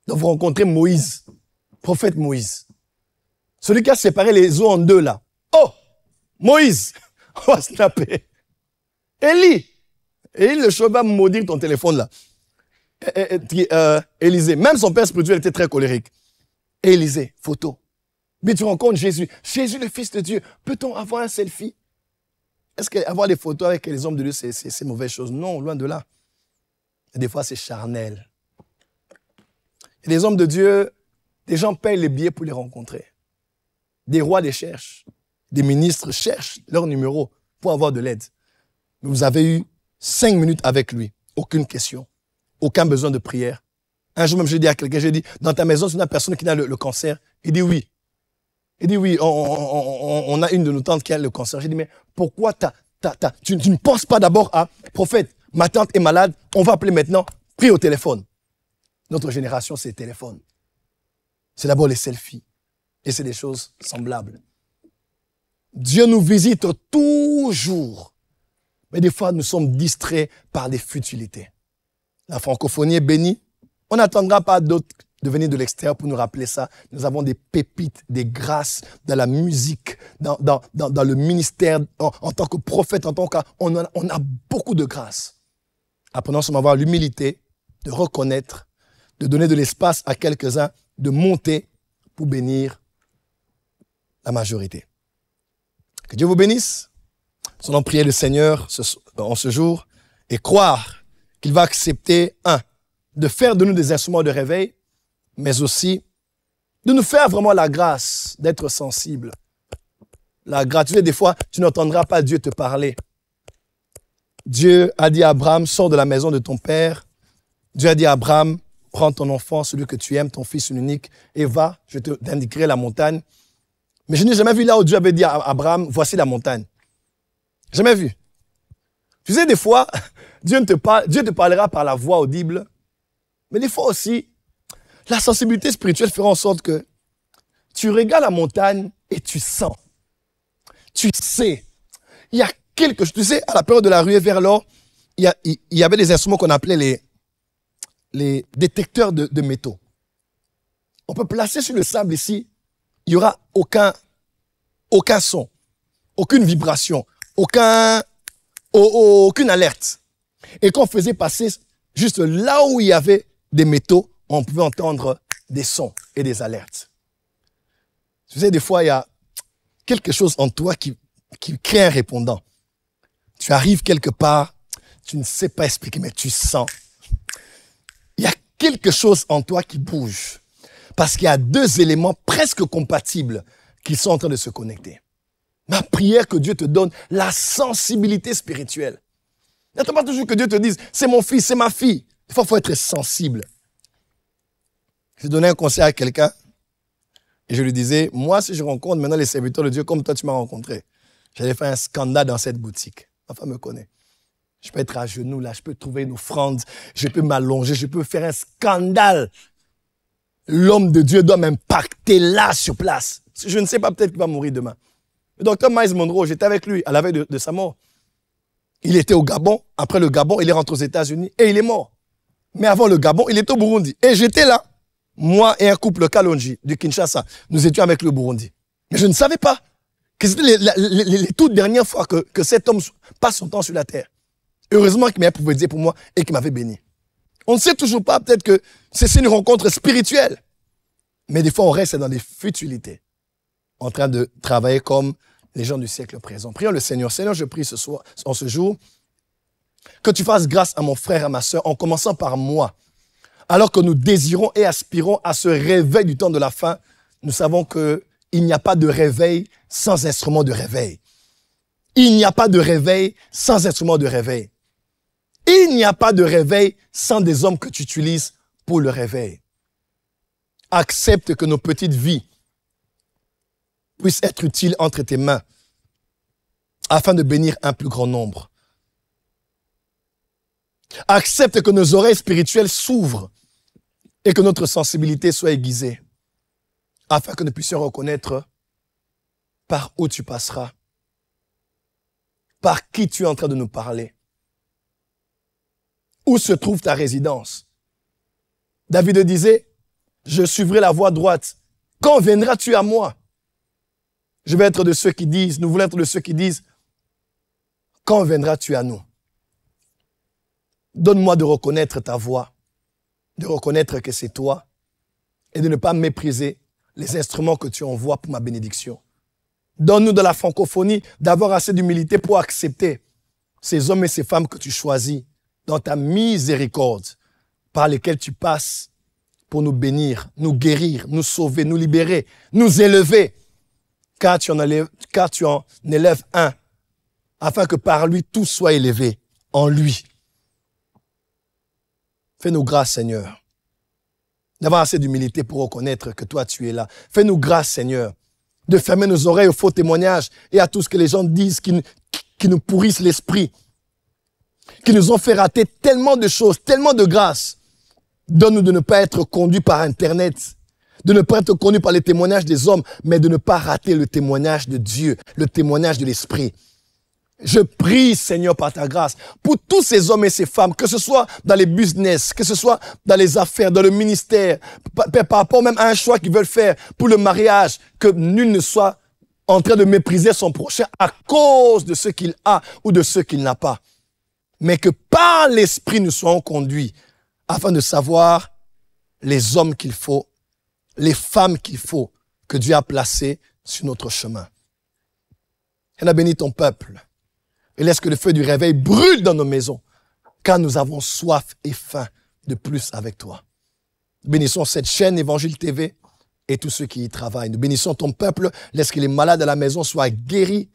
Donc vous rencontrez Moïse, prophète Moïse. Celui qui a séparé les eaux en deux là. Oh, Moïse, on va snapper. Élie, le chauve va maudire ton téléphone là. Élisée, même son père spirituel était très colérique. Élisée, photo. Mais tu rencontres Jésus. Jésus, le Fils de Dieu. Peut-on avoir un selfie? Est-ce qu'avoir des photos avec les hommes de Dieu, c'est mauvaise chose? Non, loin de là. Et des fois, c'est charnel. Et les hommes de Dieu, des gens payent les billets pour les rencontrer. Des rois les cherchent. Des ministres cherchent leur numéro pour avoir de l'aide. Mais vous avez eu 5 minutes avec lui. Aucune question. Aucun besoin de prière. Un jour même, j'ai dit à quelqu'un, j'ai dit, dans ta maison, c'est une personne qui a le cancer. Il dit oui. Il dit oui, on a une de nos tantes qui a le cancer. J'ai dit, mais pourquoi tu ne penses pas d'abord à, prophète, ma tante est malade, on va appeler maintenant, prie au téléphone. Notre génération, c'est le téléphone. C'est d'abord les selfies. Et c'est des choses semblables. Dieu nous visite toujours. Mais des fois, nous sommes distraits par des futilités. La francophonie est bénie. On n'attendra pas d'autres de venir de l'extérieur pour nous rappeler ça. Nous avons des pépites, des grâces dans la musique, dans le ministère, en tant que prophète, en tant on a beaucoup de grâces. Apprenons à avoir l'humilité de reconnaître, de donner de l'espace à quelques-uns, de monter pour bénir la majorité. Que Dieu vous bénisse. Nous allons prier le Seigneur en ce jour et croire qu'il va accepter, de faire de nous des instruments de réveil, mais aussi de nous faire vraiment la grâce d'être sensibles. La gratuité, des fois, tu n'entendras pas Dieu te parler. Dieu a dit à Abraham, sors de la maison de ton père. Dieu a dit à Abraham, prends ton enfant, celui que tu aimes, ton fils unique, et va, je t'indiquerai la montagne. Mais je n'ai jamais vu là où Dieu avait dit à Abraham, voici la montagne. Jamais vu. Tu sais, des fois, Dieu te parlera par la voix audible, mais des fois aussi, la sensibilité spirituelle fera en sorte que tu regardes la montagne et tu sens. Tu sais. Il y a quelque chose. Tu sais, à la période de la ruée vers l'or, il y avait des instruments qu'on appelait les détecteurs de métaux. On peut placer sur le sable ici, il n'y aura aucun son, aucune vibration, aucune alerte. Et quand on faisait passer juste là où il y avait des métaux, on pouvait entendre des sons et des alertes. Tu sais, des fois, il y a quelque chose en toi qui crée un répondant. Tu arrives quelque part, tu ne sais pas expliquer, mais tu sens. Il y a quelque chose en toi qui bouge. Parce qu'il y a deux éléments presque compatibles qui sont en train de se connecter. Ma prière que Dieu te donne la sensibilité spirituelle. N'attends pas toujours que Dieu te dise, c'est mon fils, c'est ma fille. Des fois, il faut être sensible. Je donnais un conseil à quelqu'un et je lui disais, moi, si je rencontre maintenant les serviteurs de Dieu comme toi, tu m'as rencontré, j'allais faire un scandale dans cette boutique. Ma femme me connaît. Je peux être à genoux là, je peux trouver une offrande, je peux m'allonger, je peux faire un scandale. L'homme de Dieu doit m'impacter là, sur place. Je ne sais pas, peut-être qu'il va mourir demain. Le docteur Miles Monroe, j'étais avec lui à la veille de sa mort. Il était au Gabon. Après le Gabon, il est rentré aux États-Unis et il est mort. Mais avant le Gabon, il était au Burundi. Et j'étais là. Moi et un couple Kalonji du Kinshasa, nous étions avec le Burundi. Mais je ne savais pas que c'était les toutes dernières fois que cet homme passe son temps sur la terre. Heureusement qu'il m'avait prophétisé pour moi et qu'il m'avait béni. On ne sait toujours pas, peut-être que c'est une rencontre spirituelle. Mais des fois, on reste dans des futilités, en train de travailler comme les gens du siècle présent. Prions le Seigneur. Seigneur, je prie en ce jour, que tu fasses grâce à mon frère et à ma soeur, en commençant par moi. Alors que nous désirons et aspirons à ce réveil du temps de la fin, nous savons qu'il n'y a pas de réveil sans instrument de réveil. Il n'y a pas de réveil sans instrument de réveil. Il n'y a pas de réveil sans des hommes que tu utilises pour le réveil. Accepte que nos petites vies puissent être utiles entre tes mains afin de bénir un plus grand nombre. Accepte que nos oreilles spirituelles s'ouvrent et que notre sensibilité soit aiguisée afin que nous puissions reconnaître par où tu passeras, par qui tu es en train de nous parler. Où se trouve ta résidence? David disait, je suivrai la voie droite. Quand viendras-tu à moi? Je vais être de ceux qui disent, nous voulons être de ceux qui disent, quand viendras-tu à nous? Donne-moi de reconnaître ta voix, de reconnaître que c'est toi et de ne pas mépriser les instruments que tu envoies pour ma bénédiction. Donne-nous de la francophonie d'avoir assez d'humilité pour accepter ces hommes et ces femmes que tu choisis dans ta miséricorde par lesquels tu passes pour nous bénir, nous guérir, nous sauver, nous libérer, nous élever, car tu en élèves un, afin que par lui tout soit élevé en lui. Fais-nous grâce, Seigneur, d'avoir assez d'humilité pour reconnaître que toi, tu es là. Fais-nous grâce, Seigneur, de fermer nos oreilles aux faux témoignages et à tout ce que les gens disent qui nous pourrissent l'esprit, qui nous ont fait rater tellement de choses, tellement de grâce. Donne-nous de ne pas être conduits par Internet, de ne pas être conduits par les témoignages des hommes, mais de ne pas rater le témoignage de Dieu, le témoignage de l'Esprit. Je prie, Seigneur, par ta grâce, pour tous ces hommes et ces femmes, que ce soit dans les business, que ce soit dans les affaires, dans le ministère, par rapport même à un choix qu'ils veulent faire pour le mariage, que nul ne soit en train de mépriser son prochain à cause de ce qu'il a ou de ce qu'il n'a pas. Mais que par l'Esprit nous soyons conduits afin de savoir les hommes qu'il faut, les femmes qu'il faut, que Dieu a placés sur notre chemin. Elle a béni ton peuple. Et laisse que le feu du réveil brûle dans nos maisons, car nous avons soif et faim de plus avec toi. Bénissons cette chaîne Évangile TV et tous ceux qui y travaillent. Nous bénissons ton peuple, laisse que les malades à la maison soient guéris,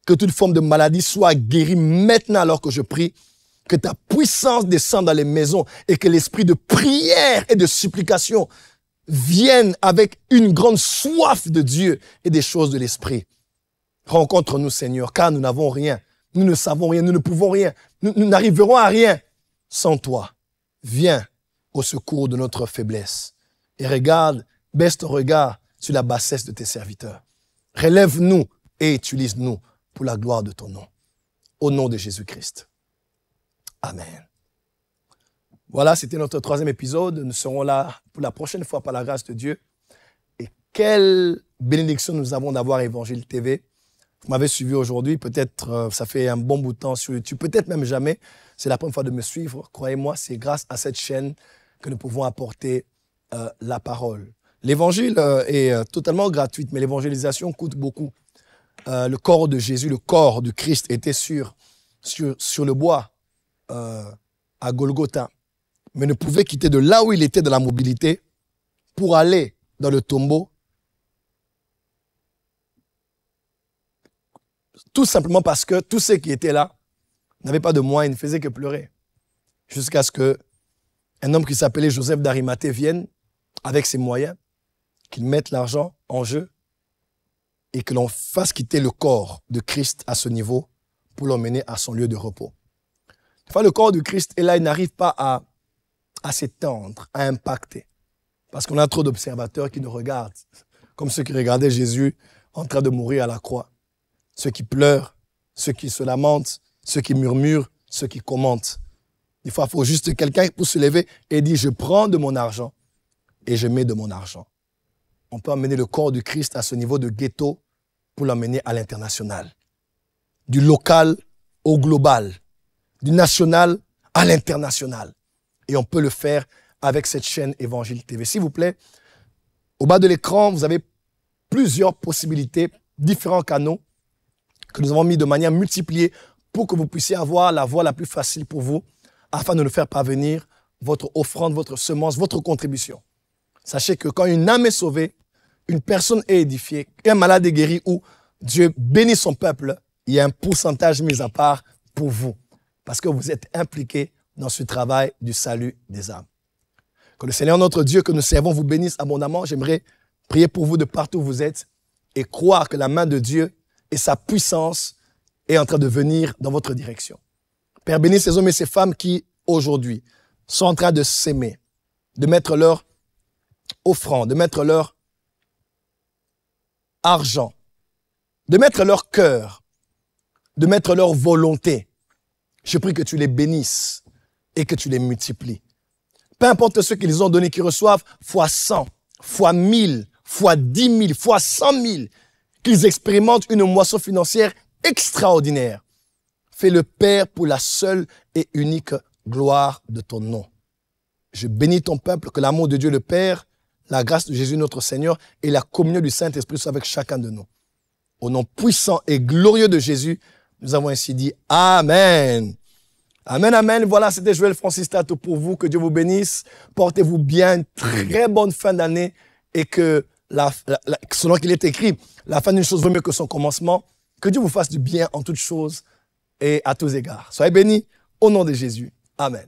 que toute forme de maladie soit guérie maintenant alors que je prie, que ta puissance descende dans les maisons et que l'esprit de prière et de supplication vienne avec une grande soif de Dieu et des choses de l'esprit. Rencontre-nous, Seigneur, car nous n'avons rien. Nous ne savons rien, nous ne pouvons rien, nous n'arriverons à rien sans toi. Viens au secours de notre faiblesse. Et regarde, baisse ton regard sur la bassesse de tes serviteurs. Relève-nous et utilise-nous pour la gloire de ton nom. Au nom de Jésus-Christ. Amen. Voilà, c'était notre 3e épisode. Nous serons là pour la prochaine fois par la grâce de Dieu. Et quelle bénédiction nous avons d'avoir Évangile TV. Vous m'avez suivi aujourd'hui, peut-être ça fait un bon bout de temps sur YouTube, peut-être même jamais. C'est la première fois de me suivre. Croyez-moi, c'est grâce à cette chaîne que nous pouvons apporter la parole. L'évangile est totalement gratuit, mais l'évangélisation coûte beaucoup. Le corps de Jésus, le corps du Christ était sur le bois à Golgotha, mais ne pouvait quitter de là où il était dans la mobilité pour aller dans le tombeau. Tout simplement parce que tous ceux qui étaient là n'avaient pas de moyens, ils ne faisaient que pleurer. Jusqu'à ce qu'un homme qui s'appelait Joseph d'Arimathée vienne avec ses moyens, qu'il mette l'argent en jeu et que l'on fasse quitter le corps de Christ à ce niveau pour l'emmener à son lieu de repos. Des fois, le corps de Christ est là, il n'arrive pas à s'étendre, à impacter. Parce qu'on a trop d'observateurs qui nous regardent, comme ceux qui regardaient Jésus en train de mourir à la croix. Ceux qui pleurent, ceux qui se lamentent, ceux qui murmurent, ceux qui commentent. Des fois, il faut juste quelqu'un pour se lever et dire, je prends de mon argent et je mets de mon argent. On peut emmener le corps du Christ à ce niveau de ghetto pour l'emmener à l'international. Du local au global, du national à l'international. Et on peut le faire avec cette chaîne Évangile TV. S'il vous plaît, au bas de l'écran, vous avez plusieurs possibilités, différents canaux que nous avons mis de manière multipliée pour que vous puissiez avoir la voie la plus facile pour vous afin de nous faire parvenir votre offrande, votre semence, votre contribution. Sachez que quand une âme est sauvée, une personne est édifiée, un malade est guéri ou Dieu bénit son peuple, il y a un pourcentage mis à part pour vous parce que vous êtes impliqués dans ce travail du salut des âmes. Que le Seigneur notre Dieu que nous servons vous bénisse abondamment. J'aimerais prier pour vous de partout où vous êtes et croire que la main de Dieu et sa puissance est en train de venir dans votre direction. Père, bénis ces hommes et ces femmes qui, aujourd'hui, sont en train de s'aimer, de mettre leur offrande, de mettre leur argent, de mettre leur cœur, de mettre leur volonté. Je prie que tu les bénisses et que tu les multiplies. Peu importe ce qu'ils ont donné, qu'ils reçoivent fois 100, fois 1000, fois 10 000, fois 100 000, qu'ils expérimentent une moisson financière extraordinaire. Fais-le, Père, pour la seule et unique gloire de ton nom. Je bénis ton peuple, que l'amour de Dieu le Père, la grâce de Jésus notre Seigneur et la communion du Saint-Esprit soient avec chacun de nous. Au nom puissant et glorieux de Jésus, nous avons ainsi dit Amen. Amen, amen. Voilà, c'était Joël Francis Tato pour vous. Que Dieu vous bénisse. Portez-vous bien. Une très bonne fin d'année et que selon qu'il est écrit, la fin d'une chose vaut mieux que son commencement. Que Dieu vous fasse du bien en toutes choses et à tous égards. Soyez bénis au nom de Jésus. Amen.